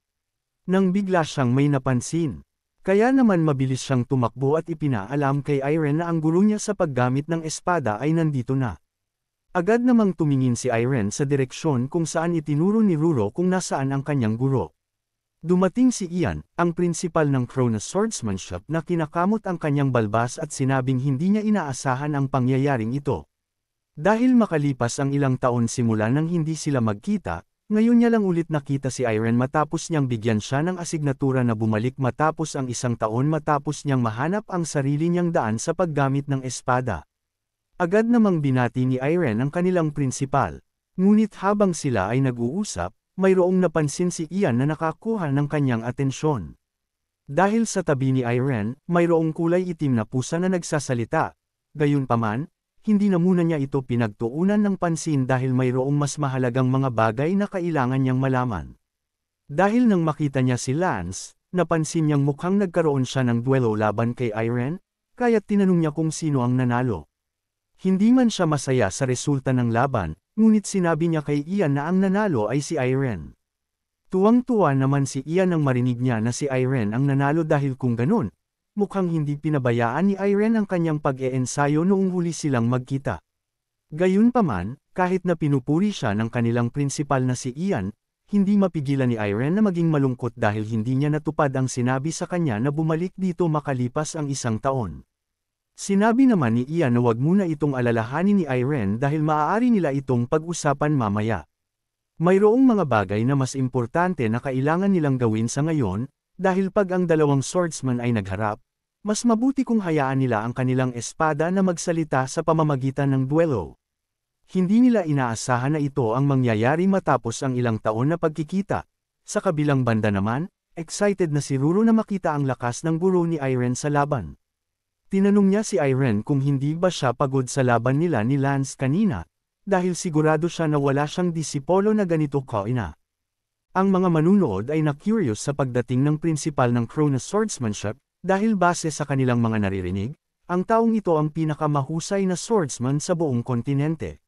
Nang bigla siyang may napansin. Kaya naman mabilis siyang tumakbo at ipinaalam kay Irene na ang guro niya sa paggamit ng espada ay nandito na. Agad namang tumingin si Irene sa direksyon kung saan itinuro ni Ruro kung nasaan ang kanyang guro. Dumating si Ian, ang prinsipal ng Cronus Swordsmanship na kinakamot ang kanyang balbas at sinabing hindi niya inaasahan ang pangyayaring ito. Dahil makalipas ang ilang taon simula nang hindi sila magkita, ngayon niya lang ulit nakita si Irene matapos niyang bigyan siya ng asignatura na bumalik matapos ang isang taon matapos niyang mahanap ang sarili niyang daan sa paggamit ng espada. Agad namang binati ni Irene ang kanilang prinsipal. Ngunit habang sila ay nag-uusap, mayroong napansin si Ian na nakakuha ng kanyang atensyon. Dahil sa tabi ni Irene, mayroong kulay itim na pusa na nagsasalita. Gayunpaman, hindi na muna niya ito pinagtuunan ng pansin dahil mayroong mas mahalagang mga bagay na kailangan niyang malaman. Dahil nang makita niya si Lance, napansin niyang mukhang nagkaroon siya ng duelo laban kay Irene, kaya't tinanong niya kung sino ang nanalo. Hindi man siya masaya sa resulta ng laban, ngunit sinabi niya kay Ian na ang nanalo ay si Irene. Tuwang-tuwa naman si Ian nang marinig niya na si Irene ang nanalo dahil kung ganun, mukhang hindi pinabayaan ni Irene ang kanyang pag-eensayo noong huli silang magkita. Gayunpaman, kahit na pinupuri siya ng kanilang prinsipal na si Ian, hindi mapigilan ni Irene na maging malungkot dahil hindi niya natupad ang sinabi sa kanya na bumalik dito makalipas ang isang taon. Sinabi naman ni Ian na wag muna itong alalahanin ni Irene dahil maaari nila itong pag-usapan mamaya. Mayroong mga bagay na mas importante na kailangan nilang gawin sa ngayon, dahil pag ang dalawang swordsman ay nagharap, mas mabuti kung hayaan nila ang kanilang espada na magsalita sa pamamagitan ng duelo. Hindi nila inaasahan na ito ang mangyayari matapos ang ilang taon na pagkikita. Sa kabilang banda naman, excited na si Ruro na makita ang lakas ng guro ni Irene sa laban. Tinanong niya si Irene kung hindi ba siya pagod sa laban nila ni Lance kanina, dahil sigurado siya na wala siyang disipolo na ganito kaina. Ang mga manunood ay na-curious sa pagdating ng prinsipal ng Cronus Swordsmanship, dahil base sa kanilang mga naririnig, ang taong ito ang pinakamahusay na swordsman sa buong kontinente.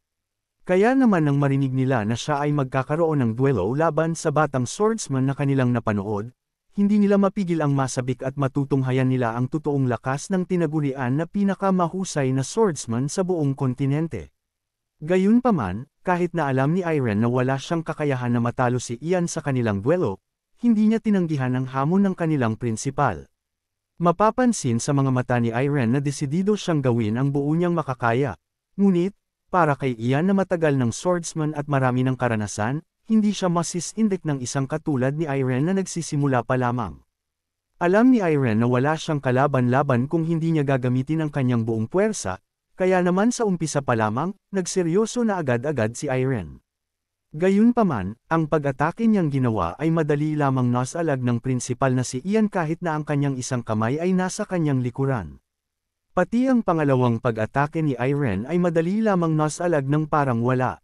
Kaya naman nang marinig nila na siya ay magkakaroon ng duelo laban sa batang swordsman na kanilang napanood, hindi nila mapigil ang masabik at matutunghayan nila ang totoong lakas ng tinagurian na pinakamahusay na swordsman sa buong kontinente. Gayunpaman, kahit na alam ni Irene na wala siyang kakayahan na matalo si Ian sa kanilang duelo, hindi niya tinanggihan ang hamon ng kanilang prinsipal. Mapapansin sa mga mata ni Irene na desidido siyang gawin ang buo niyang makakaya, ngunit, para kay Ian na matagal ng swordsman at marami ng karanasan, hindi siya masisindik ng isang katulad ni Irene na nagsisimula pa lamang. Alam ni Irene na wala siyang kalaban-laban kung hindi niya gagamitin ang kanyang buong puwersa, kaya naman sa umpisa pa lamang, nagseryoso na agad-agad si Irene. Gayunpaman, ang pag-atake niyang ginawa ay madali lamang nasalag ng prinsipal na si Ian kahit na ang kanyang isang kamay ay nasa kanyang likuran. Pati ang pangalawang pag-atake ni Irene ay madali lamang nasalag ng parang wala.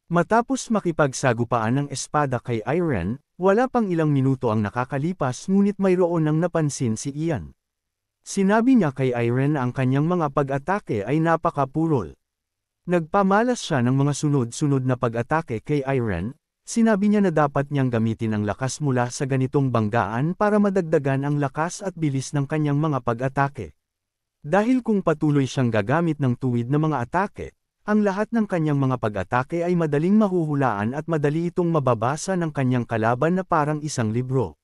Matapos makipagsagupaan ng espada kay Irene, wala pang ilang minuto ang nakakalipas ngunit mayroon nang napansin si Ian. Sinabi niya kay Irene na ang kanyang mga pag-atake ay napakapurol. Nagpamalas siya ng mga sunod-sunod na pag-atake kay Irene, sinabi niya na dapat niyang gamitin ang lakas mula sa ganitong banggaan para madagdagan ang lakas at bilis ng kanyang mga pag-atake. Dahil kung patuloy siyang gagamit ng tuwid na mga atake, ang lahat ng kanyang mga pag-atake ay madaling mahuhulaan at madali itong mababasa ng kanyang kalaban na parang isang libro.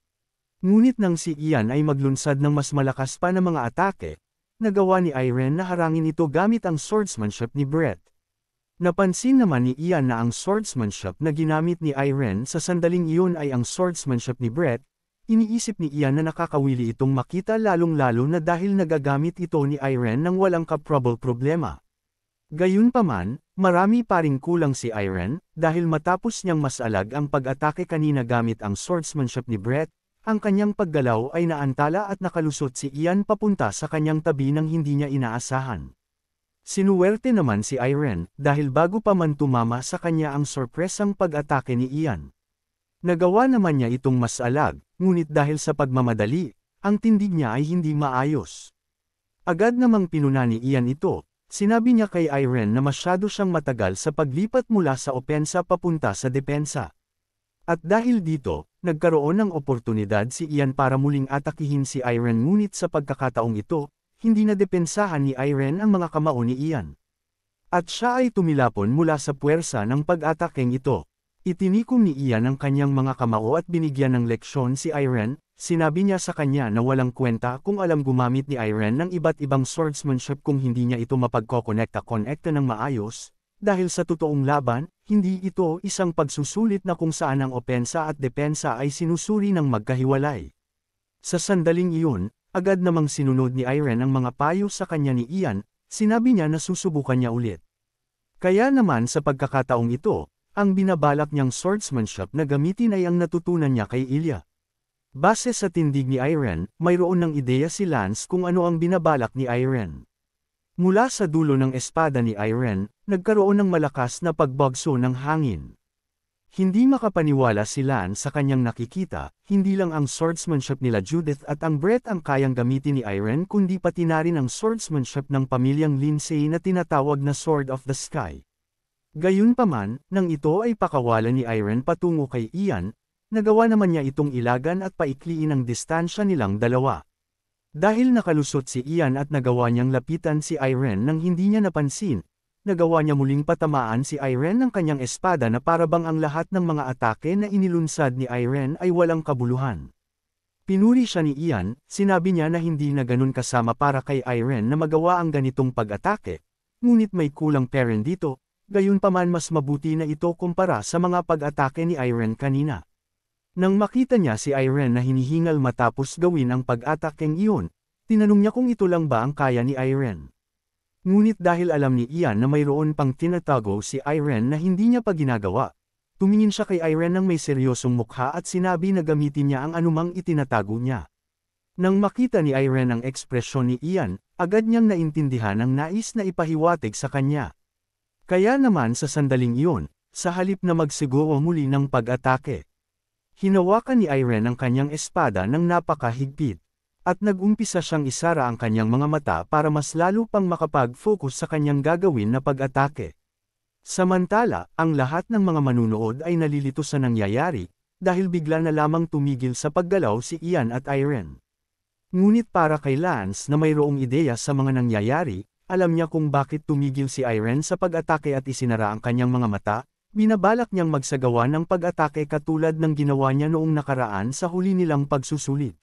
Ngunit nang si Ian ay maglunsad ng mas malakas pa na mga atake, nagawa ni Irene na harangin ito gamit ang swordsmanship ni Brett. Napansin naman ni Ian na ang swordsmanship na ginamit ni Irene sa sandaling iyon ay ang swordsmanship ni Brett. Iniisip ni Ian na nakakawili itong makita lalong-lalo na dahil nagagamit ito ni Irene nang walang problema. Gayunpaman, marami pa ring kulang si Irene, dahil matapos niyang masalag ang pag-atake kanina gamit ang swordsmanship ni Brett, ang kanyang paggalaw ay naantala at nakalusot si Ian papunta sa kanyang tabi nang hindi niya inaasahan. Sinuwerte naman si Irene, dahil bago pa man tumama sa kanya ang sorpresang pag-atake ni Ian. Nagawa naman niya itong masalag, ngunit dahil sa pagmamadali, ang tindig niya ay hindi maayos. Agad namang pinuna ni Ian ito. Sinabi niya kay Irene na masyado siyang matagal sa paglipat mula sa opensa papunta sa depensa. At dahil dito, nagkaroon ng oportunidad si Ian para muling atakihin si Irene ngunit sa pagkakataong ito, hindi na depensahan ni Irene ang mga kamao ni Ian. At siya ay tumilapon mula sa puwersa ng pag-atakeng ito. Itinikom ni Ian ang kanyang mga kamao at binigyan ng leksyon si Irene. Sinabi niya sa kanya na walang kwenta kung alam gumamit ni Irene ng iba't ibang swordsmanship kung hindi niya ito mapagkokonekta ng maayos, dahil sa totoong laban, hindi ito isang pagsusulit na kung saan ang opensa at depensa ay sinusuri ng magkahiwalay. Sa sandaling iyon, agad namang sinunod ni Irene ang mga payo sa kanya ni Ian, sinabi niya na susubukan niya ulit. Kaya naman sa pagkakataong ito, ang binabalak niyang swordsmanship na gamitin ay ang natutunan niya kay Ilya. Base sa tindig ni Irene, mayroon ng ideya si Lance kung ano ang binabalak ni Irene. Mula sa dulo ng espada ni Irene, nagkaroon ng malakas na pagbagso ng hangin. Hindi makapaniwala si Lance sa kanyang nakikita, hindi lang ang swordsmanship nila Judith at ang Brett ang kayang gamitin ni Irene kundi pati na rin ang swordsmanship ng pamilyang Lindsay na tinatawag na Sword of the Sky. Gayunpaman, nang ito ay pakawalan ni Irene patungo kay Ian, nagawa naman niya itong ilagan at paikliin ang distansya nilang dalawa. Dahil nakalusot si Ian at nagawa niyang lapitan si Irene nang hindi niya napansin, nagawa niya muling patamaan si Irene ng kanyang espada na parabang ang lahat ng mga atake na inilunsad ni Irene ay walang kabuluhan. Pinuri siya ni Ian, sinabi niya na hindi na ganun kasama para kay Irene na magawa ang ganitong pag-atake, ngunit may kulang pa rin dito, gayunpaman mas mabuti na ito kumpara sa mga pag-atake ni Irene kanina. Nang makita niya si Irene na hinihingal matapos gawin ang pag-atakeng iyon, tinanong niya kung ito lang ba ang kaya ni Irene. Ngunit dahil alam ni Ian na mayroon pang tinatago si Irene na hindi niya pa ginagawa, tumingin siya kay Irene ng may seryosong mukha at sinabi na gamitin niya ang anumang itinatago niya. Nang makita ni Irene ang ekspresyon ni Ian, agad niyang naintindihan ang nais na ipahiwatig sa kanya. Kaya naman sa sandaling iyon, sa halip na magsiguro muli ng pag-atake, hinawakan ni Irene ang kanyang espada ng napakahigpit, at nag-umpisa siyang isara ang kanyang mga mata para mas lalo pang makapag-focus sa kanyang gagawin na pag-atake. Samantala, ang lahat ng mga manunood ay nalilito sa nangyayari, dahil bigla na lamang tumigil sa paggalaw si Ian at Irene. Ngunit para kay Lance na mayroong ideya sa mga nangyayari, alam niya kung bakit tumigil si Irene sa pag-atake at isinara ang kanyang mga mata. Binabalak niyang magsagawa ng pag-atake katulad ng ginawa niya noong nakaraan sa huli nilang pagsusulit.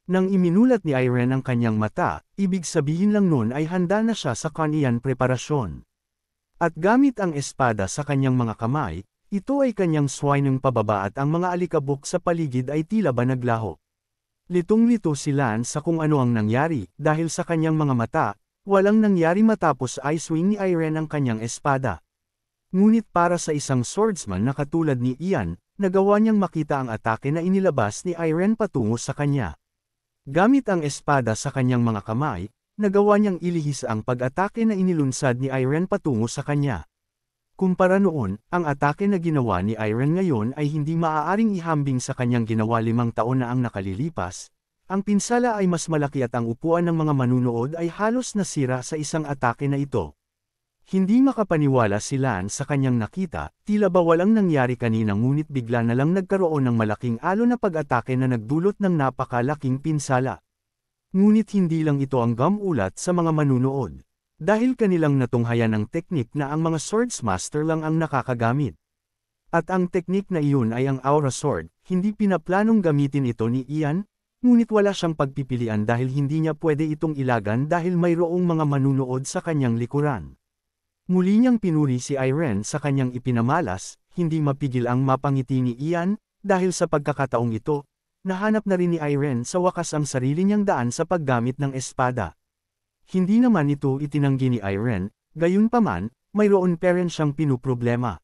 Nang iminulat ni Irene ang kanyang mata, ibig sabihin lang nun ay handa na siya sa kaniyang preparasyon. At gamit ang espada sa kanyang mga kamay, ito ay kanyang swineng pababa at ang mga alikabok sa paligid ay tila ba naglaho. Litong-lito si Lance sa kung ano ang nangyari, dahil sa kanyang mga mata, walang nangyari matapos ay swing ni Irene ang kanyang espada. Ngunit para sa isang swordsman na katulad ni Ian, nagawa niyang makita ang atake na inilabas ni Irene patungo sa kanya. Gamit ang espada sa kanyang mga kamay, nagawa niyang ilihis ang pag-atake na inilunsad ni Irene patungo sa kanya. Kumpara noon, ang atake na ginawa ni Irene ngayon ay hindi maaaring ihambing sa kanyang ginawa 5 taon na ang nakalilipas. Ang pinsala ay mas malaki at ang upuan ng mga manunood ay halos nasira sa isang atake na ito. Hindi makapaniwala si Lance sa kanyang nakita, tila ba walang nangyari kanina ngunit bigla na lang nagkaroon ng malaking alon na pag-atake na nagdulot ng napakalaking pinsala. Ngunit hindi lang ito ang gamulat sa mga manunood. Dahil kanilang natunghayan ang teknik na ang mga swordsmaster lang ang nakakagamit. At ang teknik na iyon ay ang Aura Sword, hindi pinaplanong gamitin ito ni Ian, ngunit wala siyang pagpipilian dahil hindi niya pwede itong ilagan dahil mayroong mga manunood sa kanyang likuran. Muli niyang pinuri si Irene sa kanyang ipinamalas, hindi mapigil ang mapangiti ni Ian, dahil sa pagkakataong ito, nahanap na rin ni Irene sa wakas ang sarili niyang daan sa paggamit ng espada. Hindi naman ito itinanggi ni Irene, gayunpaman, mayroon pa rin siyang pinuproblema.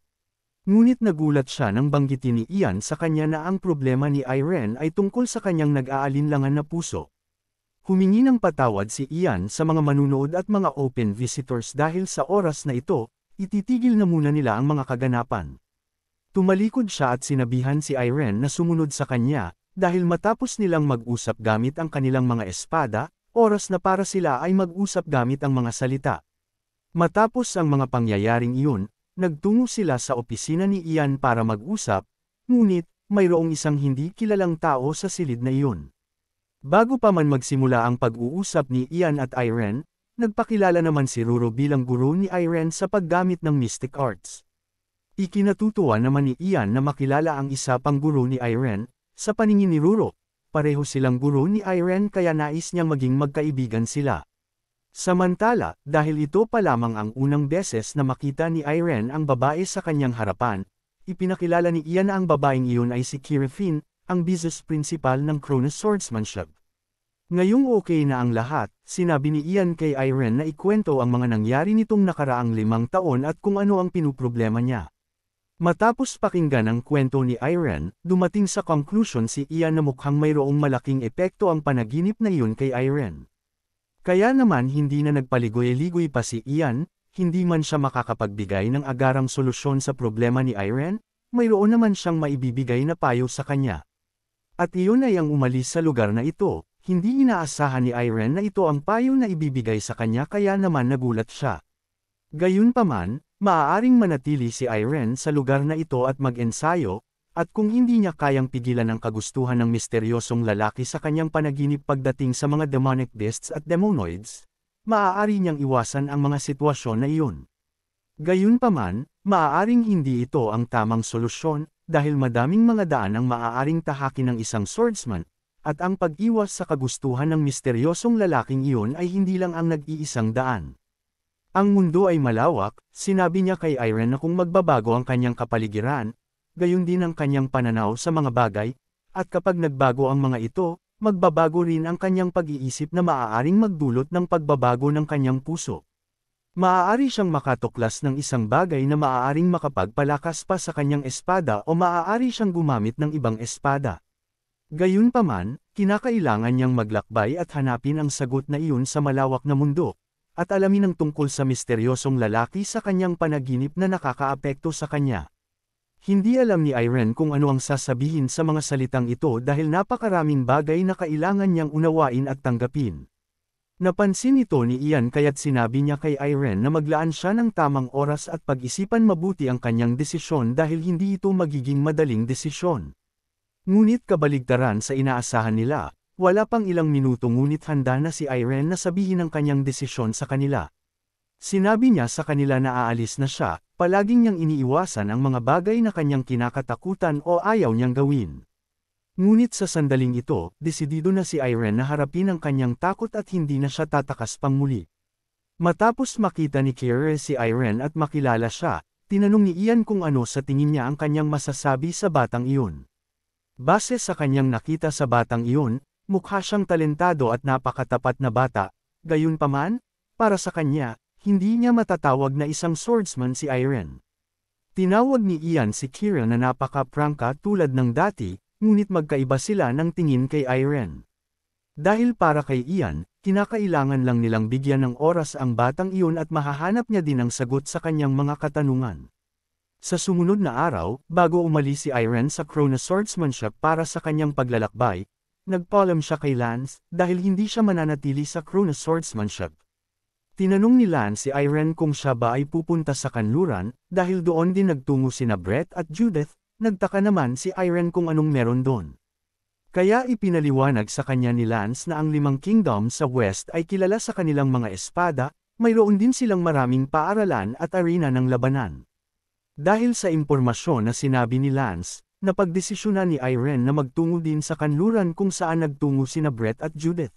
Ngunit nagulat siya nang banggitin ni Ian sa kanya na ang problema ni Irene ay tungkol sa kanyang nag-aalinlangan na puso. Humingi ng patawad si Ian sa mga manunood at mga open visitors dahil sa oras na ito, ititigil na muna nila ang mga kaganapan. Tumalikod siya at sinabihan si Irene na sumunod sa kanya, dahil matapos nilang mag-usap gamit ang kanilang mga espada, oras na para sila ay mag-usap gamit ang mga salita. Matapos ang mga pangyayaring iyon, nagtungo sila sa opisina ni Ian para mag-usap, ngunit, mayroong isang hindi kilalang tao sa silid na iyon. Bago pa man magsimula ang pag-uusap ni Ian at Irene, nagpakilala naman si Ruro bilang guro ni Irene sa paggamit ng mystic arts. Ikinatutuwa naman ni Ian na makilala ang isa pang guro ni Irene, sa paningin ni Ruro, pareho silang guro ni Irene kaya nais niyang maging magkaibigan sila. Samantala, dahil ito pa lamang ang unang beses na makita ni Irene ang babae sa kanyang harapan, ipinakilala ni Ian na ang babaeng iyon ay si Kira Finn, ang business principal ng Cronus Swordsmanship. Ngayong okay na ang lahat, sinabi ni Ian kay Irene na ikwento ang mga nangyari nitong nakaraang 5 taon at kung ano ang pinuproblema niya. Matapos pakinggan ang kwento ni Irene, dumating sa conclusion si Ian na mukhang mayroong malaking epekto ang panaginip na iyon kay Irene. Kaya naman hindi na nagpaligoy-ligoy pa si Ian, hindi man siya makakapagbigay ng agarang solusyon sa problema ni Irene, mayroon naman siyang maibibigay na payo sa kanya. At iyon ay ang umalis sa lugar na ito, hindi inaasahan ni Irene na ito ang payo na ibibigay sa kanya kaya naman nagulat siya. Gayunpaman, maaaring manatili si Irene sa lugar na ito at mag-ensayo, at kung hindi niya kayang pigilan ang kagustuhan ng misteryosong lalaki sa kanyang panaginip pagdating sa mga demonic beasts at demonoids, maaari niyang iwasan ang mga sitwasyon na iyon. Gayunpaman, maaaring hindi ito ang tamang solusyon, dahil madaming mga daan ang maaaring tahakin ng isang swordsman, at ang pag-iwas sa kagustuhan ng misteryosong lalaking iyon ay hindi lang ang nag-iisang daan. Ang mundo ay malawak, sinabi niya kay Irene na kung magbabago ang kanyang kapaligiran, gayon din ang kanyang pananaw sa mga bagay, at kapag nagbago ang mga ito, magbabago rin ang kanyang pag-iisip na maaaring magdulot ng pagbabago ng kanyang puso. Maaari siyang makatuklas ng isang bagay na maaaring makapagpalakas pa sa kanyang espada o maaari siyang gumamit ng ibang espada. Gayunpaman, kinakailangan niyang maglakbay at hanapin ang sagot na iyon sa malawak na mundo, at alamin ang tungkol sa misteryosong lalaki sa kanyang panaginip na nakakaapekto sa kanya. Hindi alam ni Irene kung ano ang sasabihin sa mga salitang ito dahil napakaraming bagay na kailangan niyang unawain at tanggapin. Napansin ito ni Ian kaya't sinabi niya kay Irene na maglaan siya ng tamang oras at pag-isipan mabuti ang kanyang desisyon dahil hindi ito magiging madaling desisyon. Ngunit kabaligtaran sa inaasahan nila, wala pang ilang minuto ngunit handa na si Irene na sabihin ang kanyang desisyon sa kanila. Sinabi niya sa kanila na aalis na siya, palaging niyang iniiwasan ang mga bagay na kanyang kinakatakutan o ayaw niyang gawin. Ngunit sa sandaling ito, desidido na si Irene na harapin ang kanyang takot at hindi na siya tatakas pang muli. Matapos makita ni Kira si Irene at makilala siya, tinanong ni Ian kung ano sa tingin niya ang kanyang masasabi sa batang iyon. Base sa kanyang nakita sa batang iyon, mukha siyang talentado at napakatapat na bata, gayunpaman, para sa kanya, hindi niya matatawag na isang swordsman si Irene. Tinawag ni Ian si Kira na napaka-prangka tulad ng dati, ngunit magkaiba sila ng tingin kay Irene. Dahil para kay Ian, kinakailangan lang nilang bigyan ng oras ang batang iyon at mahahanap niya din ang sagot sa kanyang mga katanungan. Sa sumunod na araw, bago umalis si Irene sa Cronus Swordsmanship para sa kanyang paglalakbay, nagpaalam siya kay Lance dahil hindi siya mananatili sa Cronus Swordsmanship. Tinanong ni Lance si Irene kung siya ba ay pupunta sa kanluran dahil doon din nagtungo sina Brett at Judith, nagtaka naman si Irene kung anong meron doon. Kaya ipinaliwanag sa kanya ni Lance na ang 5 kingdom sa West ay kilala sa kanilang mga espada, mayroon din silang maraming paaralan at arena ng labanan. Dahil sa impormasyon na sinabi ni Lance, napagdesisyonan ni Irene na magtungo din sa kanluran kung saan nagtungo sina Brett at Judith.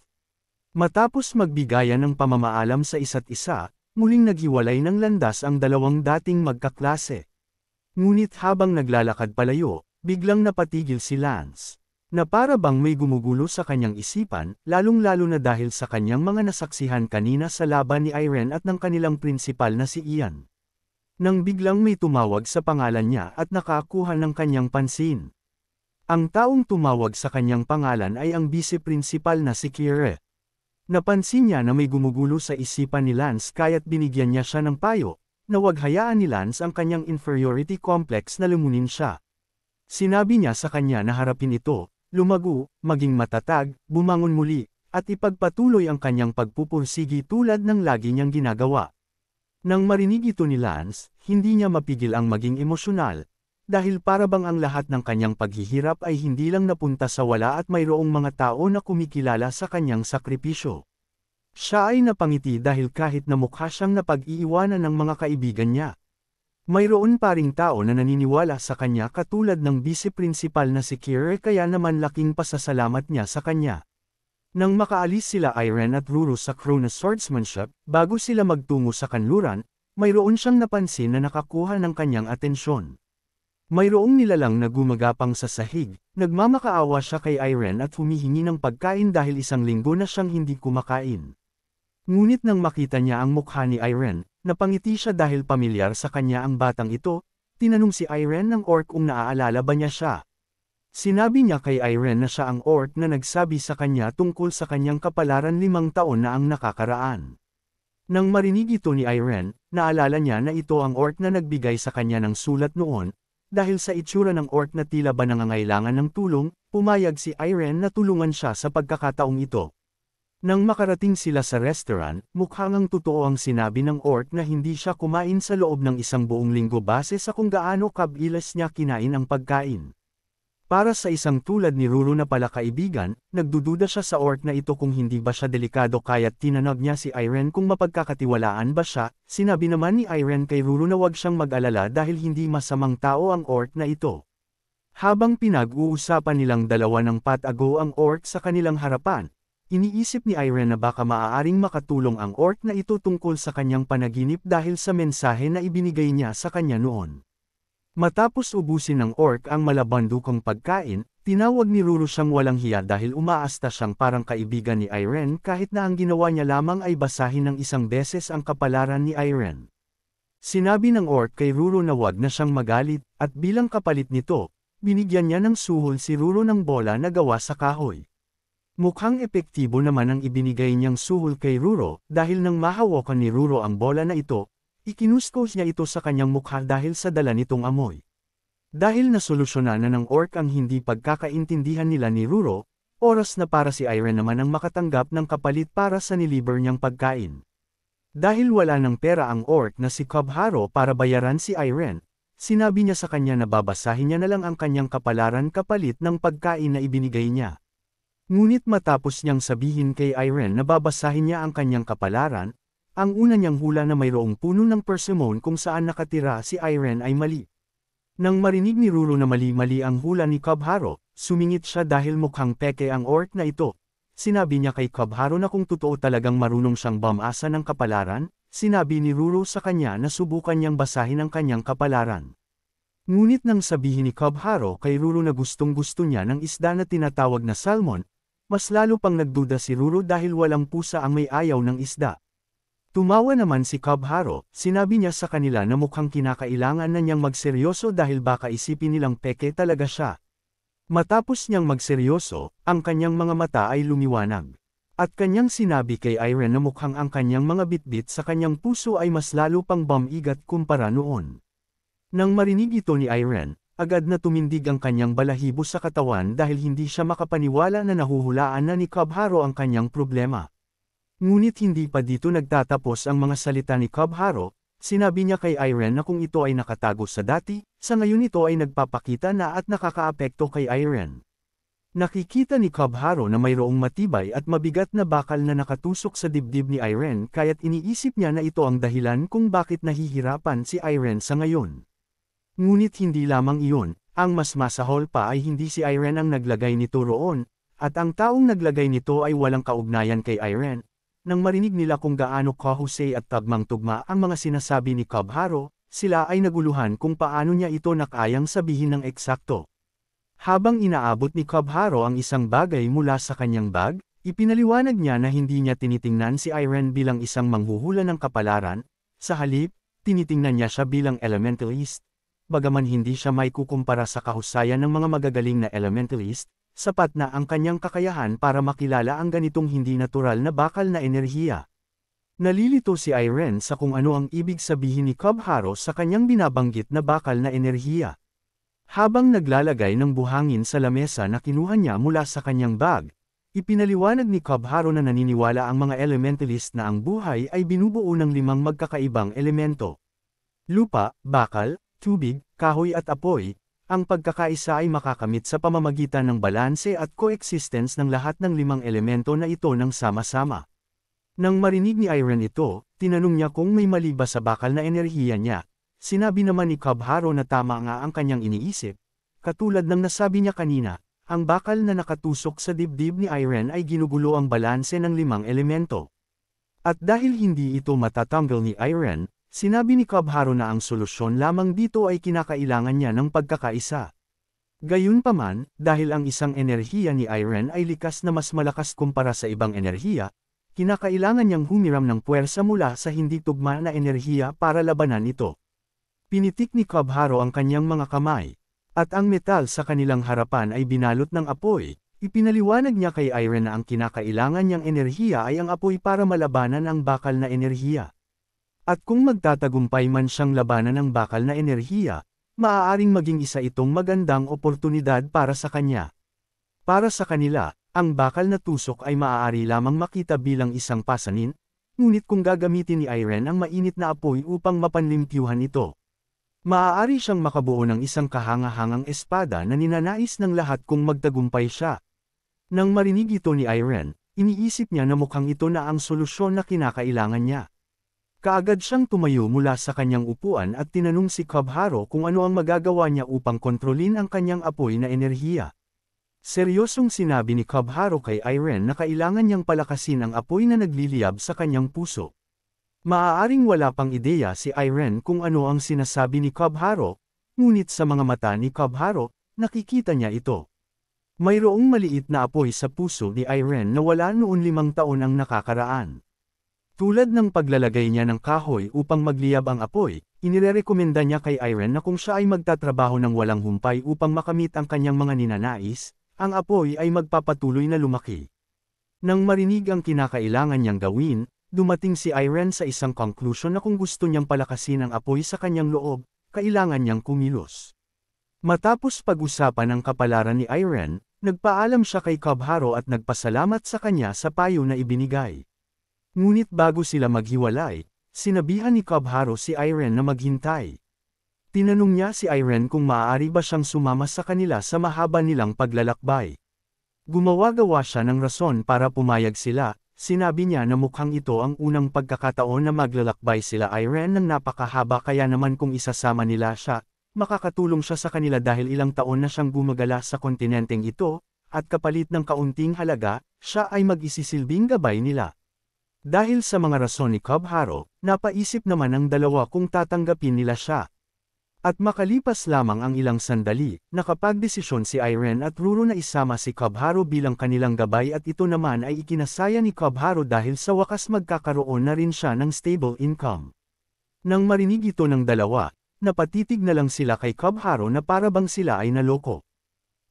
Matapos magbigayan ng pamamaalam sa isa't isa, muling naghiwalay ng landas ang dalawang dating magkaklase. Ngunit habang naglalakad palayo, biglang napatigil si Lance. Na para bang may gumugulo sa kanyang isipan, lalong-lalo na dahil sa kanyang mga nasaksihan kanina sa laban ni Irene at ng kanilang prinsipal na si Ian. Nang biglang may tumawag sa pangalan niya at nakakuha ng kanyang pansin. Ang taong tumawag sa kanyang pangalan ay ang vice-principal na si Kira. Napansin niya na may gumugulo sa isipan ni Lance kaya't binigyan niya siya ng payo, na huwag hayaan ni Lance ang kanyang inferiority complex na lumunin siya. Sinabi niya sa kanya na harapin ito, lumago, maging matatag, bumangon muli, at ipagpatuloy ang kanyang pagpupursigi tulad ng lagi niyang ginagawa. Nang marinig ito ni Lance, hindi niya mapigil ang maging emosyonal, dahil para bang ang lahat ng kanyang paghihirap ay hindi lang napunta sa wala at mayroong mga tao na kumikilala sa kanyang sakripisyo. Siya ay napangiti dahil kahit na mukha siyang napag-iiwanan ng mga kaibigan niya. Mayroon pa ring tao na naniniwala sa kanya katulad ng vice-principal na si Kira kaya naman laking pasasalamat niya sa kanya. Nang makaalis sila Irene at Ruru sa Cronus Swordsmanship, bago sila magtungo sa kanluran, mayroon siyang napansin na nakakuha ng kanyang atensyon. Mayroong nilalang na gumagapang sa sahig, nagmamakaawa siya kay Irene at humihingi ng pagkain dahil 1 linggo na siyang hindi kumakain. Ngunit nang makita niya ang mukha ni Irene, napangiti siya dahil pamilyar sa kanya ang batang ito, tinanong si Irene ng orc kung naaalala ba niya siya. Sinabi niya kay Irene na siya ang orc na nagsabi sa kanya tungkol sa kanyang kapalaran 5 taon na ang nakakaraan. Nang marinig ito ni Irene, naalala niya na ito ang orc na nagbigay sa kanya ng sulat noon, dahil sa itsura ng orc na tila ba nangangailangan ng tulong, pumayag si Irene na tulungan siya sa pagkakataong ito. Nang makarating sila sa restaurant, mukhang totoo ang sinabi ng orc na hindi siya kumain sa loob ng 1 buong linggo base sa kung gaano kabilis niya kinain ang pagkain. Para sa isang tulad ni Ruru na pala kaibigan, nagdududa siya sa orc na ito kung hindi ba siya delikado kaya't tinanong niya si Irene kung mapagkakatiwalaan ba siya, sinabi naman ni Irene kay Ruru na wag siyang mag-alala dahil hindi masamang tao ang orc na ito. Habang pinag-uusapan nilang dalawa ng patago ang orc sa kanilang harapan, iniisip ni Irene na baka maaaring makatulong ang orc na ito tungkol sa kanyang panaginip dahil sa mensahe na ibinigay niya sa kanya noon. Matapos ubusin ng orc ang malabandukong pagkain, tinawag ni Ruru siyang walang hiya dahil umaasta siyang parang kaibigan ni Irene kahit na ang ginawa niya lamang ay basahin ng isang beses ang kapalaran ni Irene. Sinabi ng orc kay Ruru na wag na siyang magalit, at bilang kapalit nito, binigyan niya ng suhol si Ruru ng bola na gawa sa kahoy. Mukhang epektibo naman ang ibinigay niyang suhol kay Ruru dahil nang mahawakan ni Ruru ang bola na ito, ikinuskos niya ito sa kanyang mukha dahil sa dala nitong amoy. Dahil nasolusyonan na ng orc ang hindi pagkakaintindihan nila ni Ruru, oras na para si Irene naman ang makatanggap ng kapalit para sa niliber niyang pagkain. Dahil wala ng pera ang orc na si Cobharo para bayaran si Irene, sinabi niya sa kanya na babasahin niya na lang ang kanyang kapalaran kapalit ng pagkain na ibinigay niya. Ngunit matapos niyang sabihin kay Irene na babasahin niya ang kanyang kapalaran, ang una niyang hula na mayroong puno ng persimmon kung saan nakatira si Irene ay mali. Nang marinig ni Ruru na mali-mali ang hula ni Cobharo, sumingit siya dahil mukhang peke ang orc na ito. Sinabi niya kay Cobharo na kung totoo talagang marunong siyang bumasa ng kapalaran, sinabi ni Ruru sa kanya na subukan niyang basahin ang kanyang kapalaran. Ngunit nang sabihin ni Cobharo kay Ruru na gustong-gusto niya ng isda na tinatawag na salmon, mas lalo pang nagduda si Ruru dahil walang pusa ang may ayaw ng isda. Tumawa naman si Cobharo, sinabi niya sa kanila na mukhang kinakailangan na niyang magseryoso dahil baka isipin nilang peke talaga siya. Matapos niyang magseryoso, ang kanyang mga mata ay lumiwanag. At kanyang sinabi kay Irene na mukhang ang kanyang mga bitbit sa kanyang puso ay mas lalo pang bumigat kumpara noon. Nang marinig ito ni Irene, agad na tumindig ang kanyang balahibo sa katawan dahil hindi siya makapaniwala na nahuhulaan na ni Cobharo ang kanyang problema. Ngunit hindi pa dito nagtatapos ang mga salita ni Cobharo, sinabi niya kay Irene na kung ito ay nakatago sa dati, sa ngayon ito ay nagpapakita na at nakakaapekto kay Irene. Nakikita ni Cobharo na mayroong matibay at mabigat na bakal na nakatusok sa dibdib ni Irene kaya't iniisip niya na ito ang dahilan kung bakit nahihirapan si Irene sa ngayon. Ngunit hindi lamang iyon, ang mas masahol pa ay hindi si Irene ang naglagay nito roon, at ang taong naglagay nito ay walang kaugnayan kay Irene. Nang marinig nila kung gaano kahusay at tagmang-tugma ang mga sinasabi ni Cobharo, sila ay naguluhan kung paano niya ito nakayang sabihin ng eksakto. Habang inaabot ni Cobharo ang isang bagay mula sa kanyang bag, ipinaliwanag niya na hindi niya tinitingnan si Irene bilang isang manghuhula ng kapalaran, sa halip, tinitingnan niya siya bilang elementalist. Bagaman hindi siya may kukumpara sa kahusayan ng mga magagaling na elementalist, sapat na ang kanyang kakayahan para makilala ang ganitong hindi natural na bakal na enerhiya. Nalilito si Irene sa kung ano ang ibig sabihin ni Cobharo sa kanyang binabanggit na bakal na enerhiya. Habang naglalagay ng buhangin sa lamesa na kinuha niya mula sa kanyang bag, ipinaliwanag ni Cobharo na naniniwala ang mga elementalist na ang buhay ay binubuo ng 5 magkakaibang elemento. Lupa, bakal, tubig, kahoy at apoy. Ang pagkakaisa ay makakamit sa pamamagitan ng balanse at coexistence ng lahat ng 5 elemento na ito ng sama-sama. Nang marinig ni Irene ito, tinanong niya kung may mali ba sa bakal na enerhiya niya. Sinabi naman ni Cobharo na tama nga ang kanyang iniisip. Katulad ng nasabi niya kanina, ang bakal na nakatusok sa dibdib ni Irene ay ginugulo ang balanse ng 5 elemento. At dahil hindi ito matatanggal ni Irene, sinabi ni Cobharo na ang solusyon lamang dito ay kinakailangan niya ng pagkakaisa. Gayunpaman, dahil ang isang enerhiya ni Irene ay likas na mas malakas kumpara sa ibang enerhiya, kinakailangan niyang humiram ng puwersa mula sa hindi tugma na enerhiya para labanan ito. Pinitik ni Cobharo ang kanyang mga kamay, at ang metal sa kanilang harapan ay binalot ng apoy. Ipinaliwanag niya kay Irene na ang kinakailangan niyang enerhiya ay ang apoy para malabanan ang bakal na enerhiya. At kung magtatagumpay man siyang labanan ng bakal na enerhiya, maaaring maging isa itong magandang oportunidad para sa kanya. Para sa kanila, ang bakal na tusok ay maaari lamang makita bilang isang pasanin, ngunit kung gagamitin ni Irene ang mainit na apoy upang mapanlimpyuhan ito, maaari siyang makabuo ng isang kahangahangang espada na ninanais ng lahat kung magtagumpay siya. Nang marinig ito ni Irene, iniisip niya na mukhang ito na ang solusyon na kinakailangan niya. Kaagad siyang tumayo mula sa kanyang upuan at tinanong si Kobaru kung ano ang magagawa niya upang kontrolin ang kanyang apoy na enerhiya. Seryosong sinabi ni Kobaru kay Irene na kailangan niyang palakasin ang apoy na nagliliyab sa kanyang puso. Maaaring wala pang ideya si Irene kung ano ang sinasabi ni Kobaru, ngunit sa mga mata ni Kobaru, nakikita niya ito. Mayroong maliit na apoy sa puso ni Irene na wala noon 5 taon ang nakakaraan. Tulad ng paglalagay niya ng kahoy upang magliyab ang apoy, inirekomenda niya kay Irene na kung siya ay magtatrabaho ng walang humpay upang makamit ang kanyang mga ninanais, ang apoy ay magpapatuloy na lumaki. Nang marinig ang kinakailangan niyang gawin, dumating si Irene sa isang conclusion na kung gusto niyang palakasin ang apoy sa kanyang loob, kailangan niyang kumilos. Matapos pag-usapan ang kapalaran ni Irene, nagpaalam siya kay Kobaru at nagpasalamat sa kanya sa payo na ibinigay. Ngunit bago sila maghiwalay, sinabihan ni Kobaru si Irene na maghintay. Tinanong niya si Irene kung maaari ba siyang sumama sa kanila sa mahaba nilang paglalakbay. Gumawa-gawa siya ng rason para pumayag sila, sinabi niya na mukhang ito ang unang pagkakataon na maglalakbay sila Irene ng napakahaba kaya naman kung isasama nila siya, makakatulong siya sa kanila dahil ilang taon na siyang gumagala sa kontinenteng ito, at kapalit ng kaunting halaga, siya ay mag-isisilbing gabay nila. Dahil sa mga rason ni Kobaru, napaisip naman ang dalawa kung tatanggapin nila siya. At makalipas lamang ang ilang sandali, nakapagdesisyon si Irene at Ruru na isama si Kobaru bilang kanilang gabay at ito naman ay ikinasaya ni Kobaru dahil sa wakas magkakaroon na rin siya ng stable income. Nang marinig ito ng dalawa, napatitig na lang sila kay Kobaru na para bang sila ay naloko.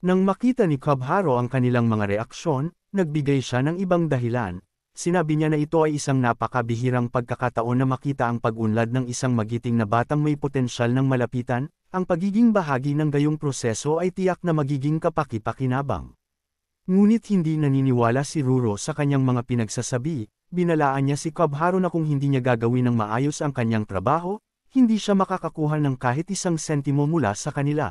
Nang makita ni Kobaru ang kanilang mga reaksyon, nagbigay siya ng ibang dahilan. Sinabi niya na ito ay isang napakabihirang pagkakataon na makita ang pag-unlad ng isang magiting na batang may potensyal ng malapitan, ang pagiging bahagi ng gayong proseso ay tiyak na magiging kapaki-pakinabang. Ngunit hindi naniniwala si Ruru sa kanyang mga pinagsasabi, binalaan niya si Kobaru na kung hindi niya gagawin ng maayos ang kanyang trabaho, hindi siya makakakuha ng kahit isang sentimo mula sa kanila.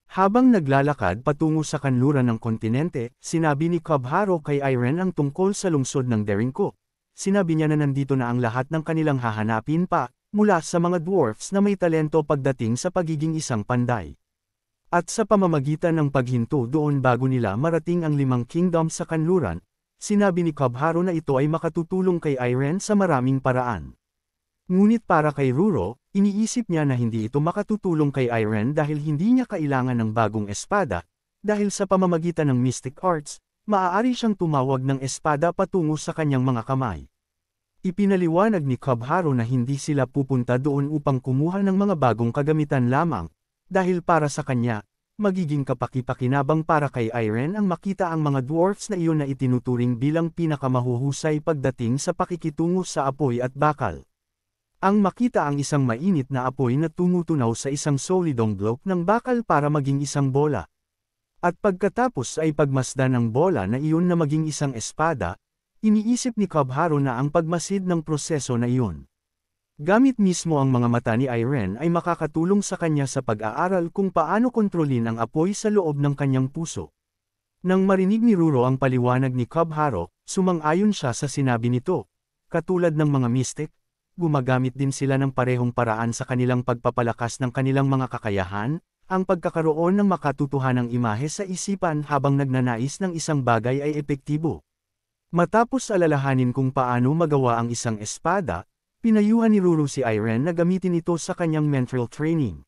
Habang naglalakad patungo sa kanluran ng kontinente, sinabi ni Kobaru kay Irene ang tungkol sa lungsod ng Derinko. Sinabi niya na nandito na ang lahat ng kanilang hahanapin pa, mula sa mga dwarfs na may talento pagdating sa pagiging isang panday. At sa pamamagitan ng paghinto doon bago nila marating ang 5 kingdom sa kanluran, sinabi ni Kobaru na ito ay makatutulong kay Irene sa maraming paraan. Ngunit para kay Ruru, iniisip niya na hindi ito makatutulong kay Irene dahil hindi niya kailangan ng bagong espada, dahil sa pamamagitan ng mystic arts, maaari siyang tumawag ng espada patungo sa kanyang mga kamay. Ipinaliwanag ni Kobaru na hindi sila pupunta doon upang kumuha ng mga bagong kagamitan lamang, dahil para sa kanya, magiging kapaki-pakinabang para kay Irene ang makita ang mga dwarfs na iyon na itinuturing bilang pinakamahuhusay pagdating sa pakikitungo sa apoy at bakal. Ang makita ang isang mainit na apoy na tumutunaw sa isang solidong block ng bakal para maging isang bola. At pagkatapos ay pagmasdan ng bola na iyon na maging isang espada, iniisip ni Kobaru na ang pagmasid ng proseso na iyon. Gamit mismo ang mga mata ni Irene ay makakatulong sa kanya sa pag-aaral kung paano kontrolin ang apoy sa loob ng kanyang puso. Nang marinig ni Ruru ang paliwanag ni Kobaru, sumang-ayon siya sa sinabi nito. Katulad ng mga mystic, gumagamit din sila ng parehong paraan sa kanilang pagpapalakas ng kanilang mga kakayahan, ang pagkakaroon ng makatutuhanang imahe sa isipan habang nagnanais ng isang bagay ay epektibo. Matapos alalahanin kung paano magawa ang isang espada, pinayuhan ni Ruru si Irene na gamitin ito sa kanyang mental training.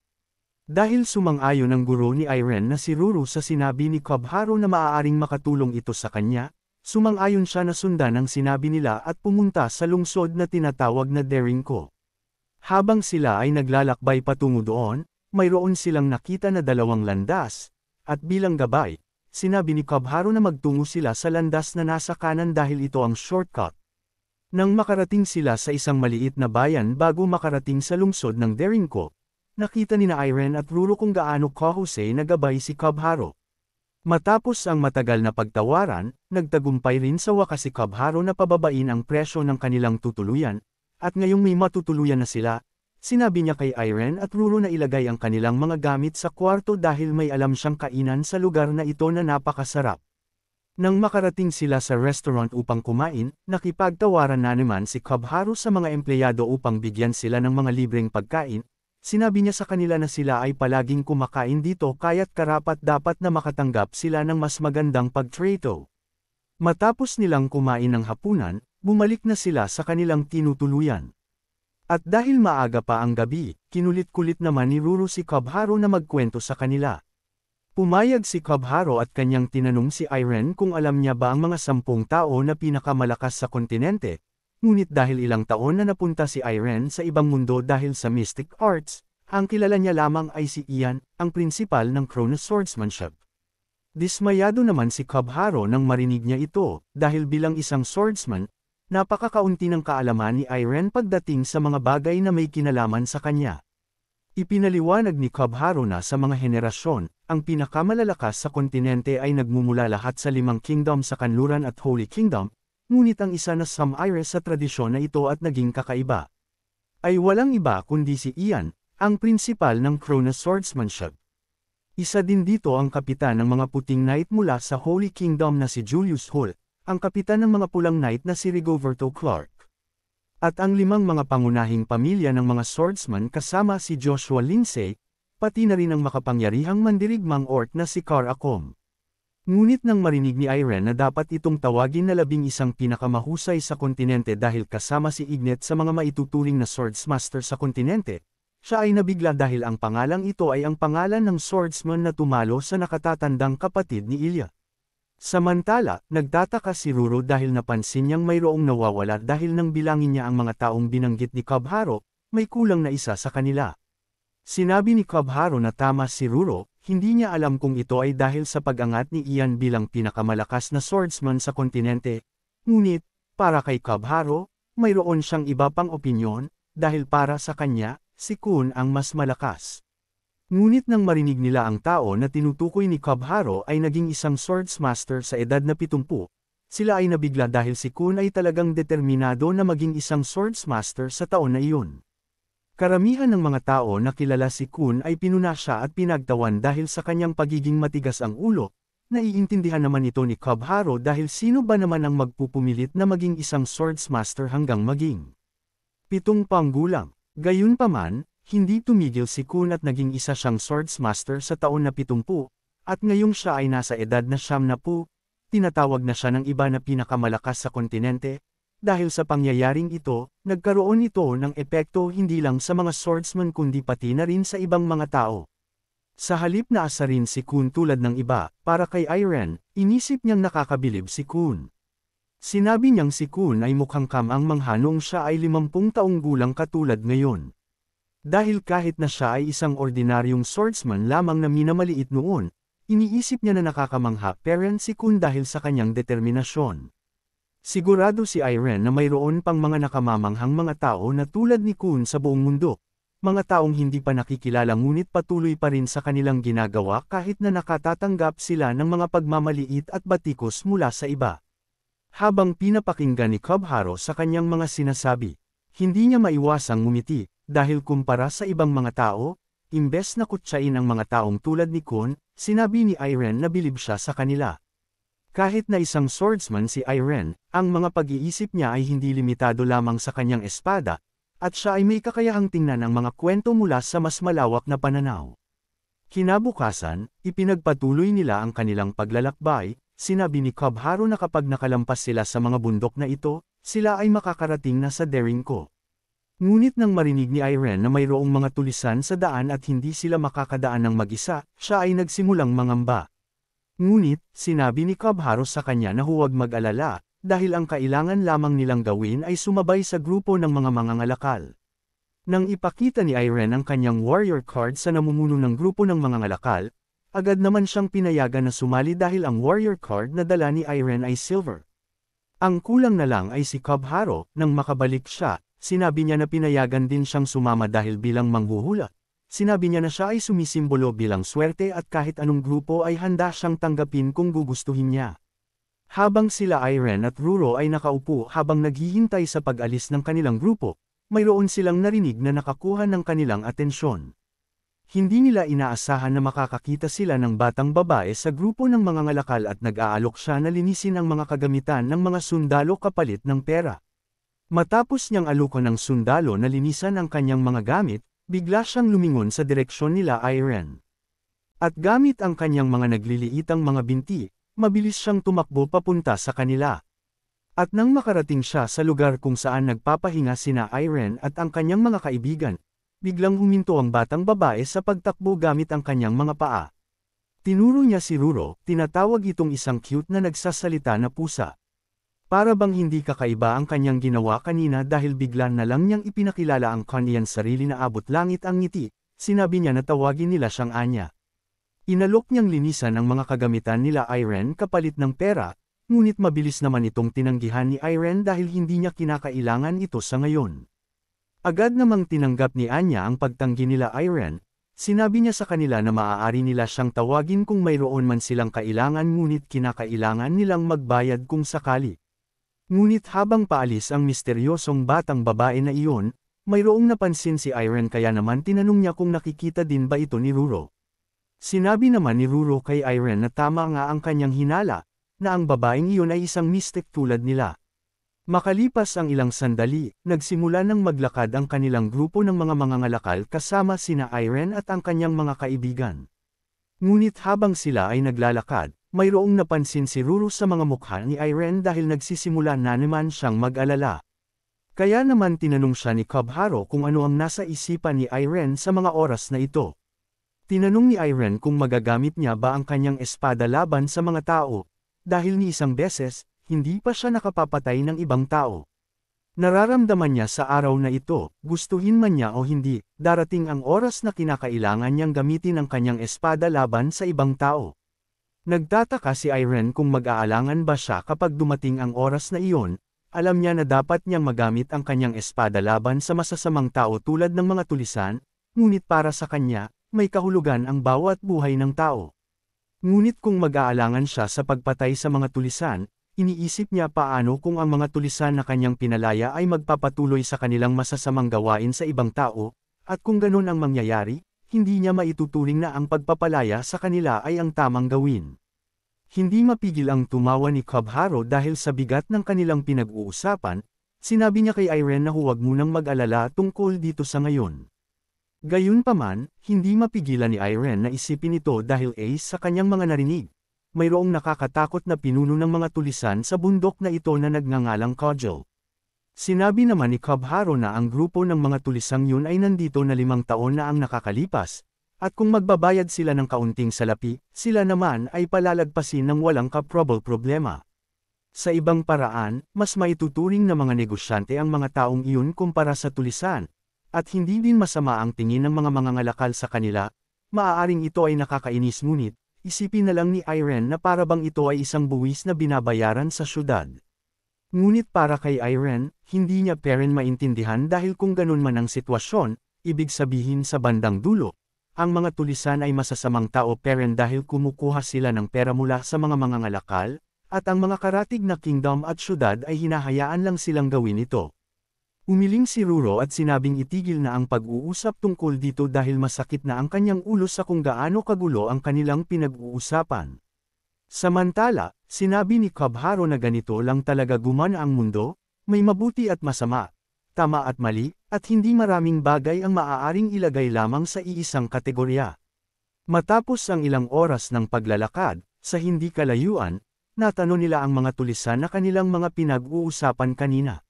Dahil sumang-ayon ang guro ni Irene na si Ruru sa sinabi ni Kobaru na maaaring makatulong ito sa kanya, sumang-ayon siya na sundan ang sinabi nila at pumunta sa lungsod na tinatawag na Derinko. Habang sila ay naglalakbay patungo doon, mayroon silang nakita na 2 landas, at bilang gabay, sinabi ni Kobaru na magtungo sila sa landas na nasa kanan dahil ito ang shortcut. Nang makarating sila sa isang maliit na bayan bago makarating sa lungsod ng Derinko, nakita ni Irene at Ruru kung gaano kahusay na gabay si Kobaru. Matapos ang matagal na pagtawaran, nagtagumpay rin sa wakas si Kobaru na pababain ang presyo ng kanilang tutuluyan, at ngayong may matutuluyan na sila, sinabi niya kay Irene at Ruru na ilagay ang kanilang mga gamit sa kwarto dahil may alam siyang kainan sa lugar na ito na napakasarap. Nang makarating sila sa restaurant upang kumain, nakipagtawaran na naman si Kobaharu sa mga empleyado upang bigyan sila ng mga libreng pagkain. Sinabi niya sa kanila na sila ay palaging kumakain dito kaya't karapat-dapat na makatanggap sila ng mas magandang pagtrato. Matapos nilang kumain ng hapunan, bumalik na sila sa kanilang tinutuluyan. At dahil maaga pa ang gabi, kinulit-kulit naman ni Ruru si Kobaharu na magkwento sa kanila. Pumayag si Kobaharu at kanyang tinanong si Irene kung alam niya ba ang mga 10 tao na pinakamalakas sa kontinente, ngunit dahil ilang taon na napunta si Irene sa ibang mundo dahil sa mystic arts, ang kilala niya lamang ay si Ian, ang prinsipal ng Cronus Swordsmanship. Dismayado naman si Kobaharu nang marinig niya ito, dahil bilang isang swordsman, napakakaunti ng kaalaman ni Irene pagdating sa mga bagay na may kinalaman sa kanya. Ipinaliwanag ni Kobaharu na sa mga henerasyon, ang pinakamalalakas sa kontinente ay nagmumula lahat sa 5 kingdom sa Kanluran at Holy Kingdom, ngunit ang isa na Samire sa tradisyon na ito at naging kakaiba ay walang iba kundi si Ian, ang prinsipal ng Cronus Swordsmanship. Isa din dito ang kapitan ng mga puting knight mula sa Holy Kingdom na si Julius Hull, ang kapitan ng mga pulang knight na si Rigoberto Clark. At ang 5 mga pangunahing pamilya ng mga swordsman kasama si Joshua Lindsay, pati na rin ang makapangyarihang mandirigmang orc na si Kar Akom. Ngunit nang marinig ni Irene na dapat itong tawagin na 11 pinakamahusay sa kontinente dahil kasama si Ignet sa mga maituturing na swordsmaster sa kontinente, siya ay nabigla dahil ang pangalang ito ay ang pangalan ng swordsman na tumalo sa nakatatandang kapatid ni Ilya. Samantala, nagtataka si Ruru dahil napansin niyang mayroong nawawala dahil nang bilangin niya ang mga taong binanggit ni Kobaharu, may kulang na isa sa kanila. Sinabi ni Kobaharu na tama si Ruru, hindi niya alam kung ito ay dahil sa pag-angat ni Ian bilang pinakamalakas na swordsman sa kontinente. Ngunit, para kay Kobaharu, mayroon siyang iba pang opinyon, dahil para sa kanya, si Kun ang mas malakas. Ngunit nang marinig nila ang tao na tinutukoy ni Kobaharu ay naging isang swordsmaster sa edad na 70, sila ay nabigla dahil si Kun ay talagang determinado na maging isang swordsmaster sa taon na iyon. Karamihan ng mga tao na kilala si Kun ay pinuna siya at pinagtawan dahil sa kanyang pagiging matigas ang ulo, naiintindihan naman ito ni Kobaharu dahil sino ba naman ang magpupumilit na maging isang swordsmaster hanggang maging 7 gulang. Gayunpaman, hindi tumigil si Kun at naging isa siyang swordsmaster sa taon na 70, at ngayong siya ay nasa edad na 70, tinatawag na siya ng iba na pinakamalakas sa kontinente. Dahil sa pangyayaring ito, nagkaroon ito ng epekto hindi lang sa mga swordsman kundi pati na rin sa ibang mga tao. Sa halip na asarin si Kun tulad ng iba, para kay Irene, inisip niyang nakakabilib si Kun. Sinabi niyang si Kun ay mukhang kamang mangha noong siya ay 50 taong gulang katulad ngayon. Dahil kahit na siya ay isang ordinaryong swordsman lamang na minamaliit noon, iniisip niya na nakakamangha parent si Kun dahil sa kanyang determinasyon. Sigurado si Irene na mayroon pang mga nakamamanghang mga tao na tulad ni Kun sa buong mundo, mga taong hindi pa nakikilala ngunit patuloy pa rin sa kanilang ginagawa kahit na nakatatanggap sila ng mga pagmamaliit at batikos mula sa iba. Habang pinapakinggan ni Kobaharu sa kanyang mga sinasabi, hindi niya maiwasang ngumiti. Dahil kumpara sa ibang mga tao, imbes na kutsain ang mga taong tulad ni Kun, sinabi ni Irene na bilib siya sa kanila. Kahit na isang swordsman si Irene, ang mga pag-iisip niya ay hindi limitado lamang sa kanyang espada, at siya ay may kakayahang tingnan ang mga kwento mula sa mas malawak na pananaw. Kinabukasan, ipinagpatuloy nila ang kanilang paglalakbay, sinabi ni Kobaharu na kapag nakalampas sila sa mga bundok na ito, sila ay makakarating na sa Daringko. Ngunit nang marinig ni Irene na mayroong mga tulisan sa daan at hindi sila makakadaan ng mag-isa, siya ay nagsimulang mangamba. Ngunit, sinabi ni Kobaharu sa kanya na huwag mag-alala, dahil ang kailangan lamang nilang gawin ay sumabay sa grupo ng mga mangangalakal. Nang ipakita ni Irene ang kanyang warrior card sa namumuno ng grupo ng mangangalakal, agad naman siyang pinayagan na sumali dahil ang warrior card na dala ni Irene ay silver. Ang kulang na lang ay si Kobaharu. Nang makabalik siya, sinabi niya na pinayagan din siyang sumama dahil bilang manghuhula. Sinabi niya na siya ay sumisimbolo bilang swerte at kahit anong grupo ay handa siyang tanggapin kung gugustuhin niya. Habang sila Irene at Ruru ay nakaupo habang naghihintay sa pag-alis ng kanilang grupo, mayroon silang narinig na nakakuha ng kanilang atensyon. Hindi nila inaasahan na makakakita sila ng batang babae sa grupo ng mga ngalakal at nag-aalok siya na linisin ang mga kagamitan ng mga sundalo kapalit ng pera. Matapos niyang alukan ng sundalo na linisan ang kanyang mga gamit, bigla siyang lumingon sa direksyon nila Irene. At gamit ang kanyang mga nagliliitang mga binti, mabilis siyang tumakbo papunta sa kanila. At nang makarating siya sa lugar kung saan nagpapahinga sina Irene at ang kanyang mga kaibigan, biglang huminto ang batang babae sa pagtakbo gamit ang kanyang mga paa. Tinuro niya si Ruro, tinatawag itong isang cute na nagsasalita na pusa. Para bang hindi kakaiba ang kanyang ginawa kanina dahil bigla na lang niyang ipinakilala ang kanyang sarili na abot langit ang ngiti, sinabi niya na tawagin nila siyang Anya. Inalok niyang linisan ang mga kagamitan nila Irene kapalit ng pera, ngunit mabilis naman itong tinanggihan ni Irene dahil hindi niya kinakailangan ito sa ngayon. Agad namang tinanggap ni Anya ang pagtanggi nila Irene, sinabi niya sa kanila na maaari nila siyang tawagin kung mayroon man silang kailangan ngunit kinakailangan nilang magbayad kung sakali. Ngunit habang paalis ang misteryosong batang babae na iyon, mayroong napansin si Irene kaya naman tinanong niya kung nakikita din ba ito ni Ruro. Sinabi naman ni Ruro kay Irene na tama nga ang kanyang hinala, na ang babaeng iyon ay isang mystic tulad nila. Makalipas ang ilang sandali, nagsimula ng maglakad ang kanilang grupo ng mga mangangalakal kasama sina Irene at ang kanyang mga kaibigan. Ngunit habang sila ay naglalakad, mayroong napansin si Ruro sa mga mukha ni Irene dahil nagsisimula na naman siyang mag-alala. Kaya naman tinanong siya ni Cobharo kung ano ang nasa isipan ni Irene sa mga oras na ito. Tinanong ni Irene kung magagamit niya ba ang kanyang espada laban sa mga tao, dahil ni isang beses, hindi pa siya nakapapatay ng ibang tao. Nararamdaman niya sa araw na ito, gustuhin man niya o hindi, darating ang oras na kinakailangan niyang gamitin ang kanyang espada laban sa ibang tao. Nagtataka si Irene kung mag-aalangan ba siya kapag dumating ang oras na iyon, alam niya na dapat niyang magamit ang kanyang espada laban sa masasamang tao tulad ng mga tulisan, ngunit para sa kanya, may kahulugan ang bawat buhay ng tao. Ngunit kung mag-aalangan siya sa pagpatay sa mga tulisan, iniisip niya paano kung ang mga tulisan na kanyang pinalaya ay magpapatuloy sa kanilang masasamang gawain sa ibang tao, at kung ganun ang mangyayari, hindi niya maituturing na ang pagpapalaya sa kanila ay ang tamang gawin. Hindi mapigil ang tumawa ni Cobharo dahil sa bigat ng kanilang pinag-uusapan, sinabi niya kay Irene na huwag munang mag-alala tungkol dito sa ngayon. Gayunpaman, hindi mapigilan ni Irene na isipin ito dahil sa kanyang mga narinig. Mayroong nakakatakot na pinuno ng mga tulisan sa bundok na ito na nagngangalang Cudgel. Sinabi naman ni Cobharo na ang grupo ng mga tulisang yun ay nandito na 5 taon na ang nakakalipas, at kung magbabayad sila ng kaunting salapi, sila naman ay palalagpasin ng walang problema. Sa ibang paraan, mas maituturing na mga negosyante ang mga taong iyon kumpara sa tulisan, at hindi din masama ang tingin ng mga mangangalakal sa kanila, maaaring ito ay nakakainis ngunit, isipin na lang ni Irene na para bang ito ay isang buwis na binabayaran sa syudad. Ngunit para kay Irene, hindi niya pa rin maintindihan dahil kung ganun man ang sitwasyon, ibig sabihin sa bandang dulo, ang mga tulisan ay masasamang tao pa rin dahil kumukuha sila ng pera mula sa mga mangangalakal, at ang mga karatig na kingdom at syudad ay hinahayaan lang silang gawin ito. Umiling si Ruro at sinabing itigil na ang pag-uusap tungkol dito dahil masakit na ang kanyang ulo sa kung gaano kagulo ang kanilang pinag-uusapan. Samantala, sinabi ni Cobharo na ganito lang talaga gumana ang mundo, may mabuti at masama, tama at mali, at hindi maraming bagay ang maaaring ilagay lamang sa iisang kategorya. Matapos ang ilang oras ng paglalakad, sa hindi kalayuan, natanong nila ang mga tulisan na kanilang mga pinag-uusapan kanina.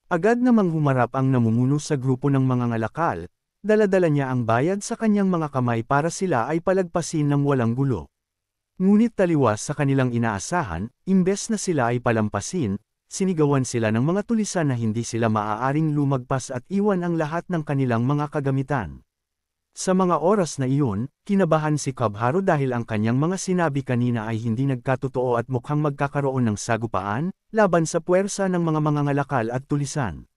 Agad namang humarap ang namumuno sa grupo ng mga ngalakal, dala-dala niya ang bayad sa kanyang mga kamay para sila ay palagpasin ng walang gulo. Ngunit taliwas sa kanilang inaasahan, imbes na sila ay palampasin, sinigawan sila ng mga tulisan na hindi sila maaaring lumagpas at iwan ang lahat ng kanilang mga kagamitan. Sa mga oras na iyon, kinabahan si Cobharo dahil ang kanyang mga sinabi kanina ay hindi nagkatotoo at mukhang magkakaroon ng sagupaan, laban sa puwersa ng mga mangangalakal at tulisan.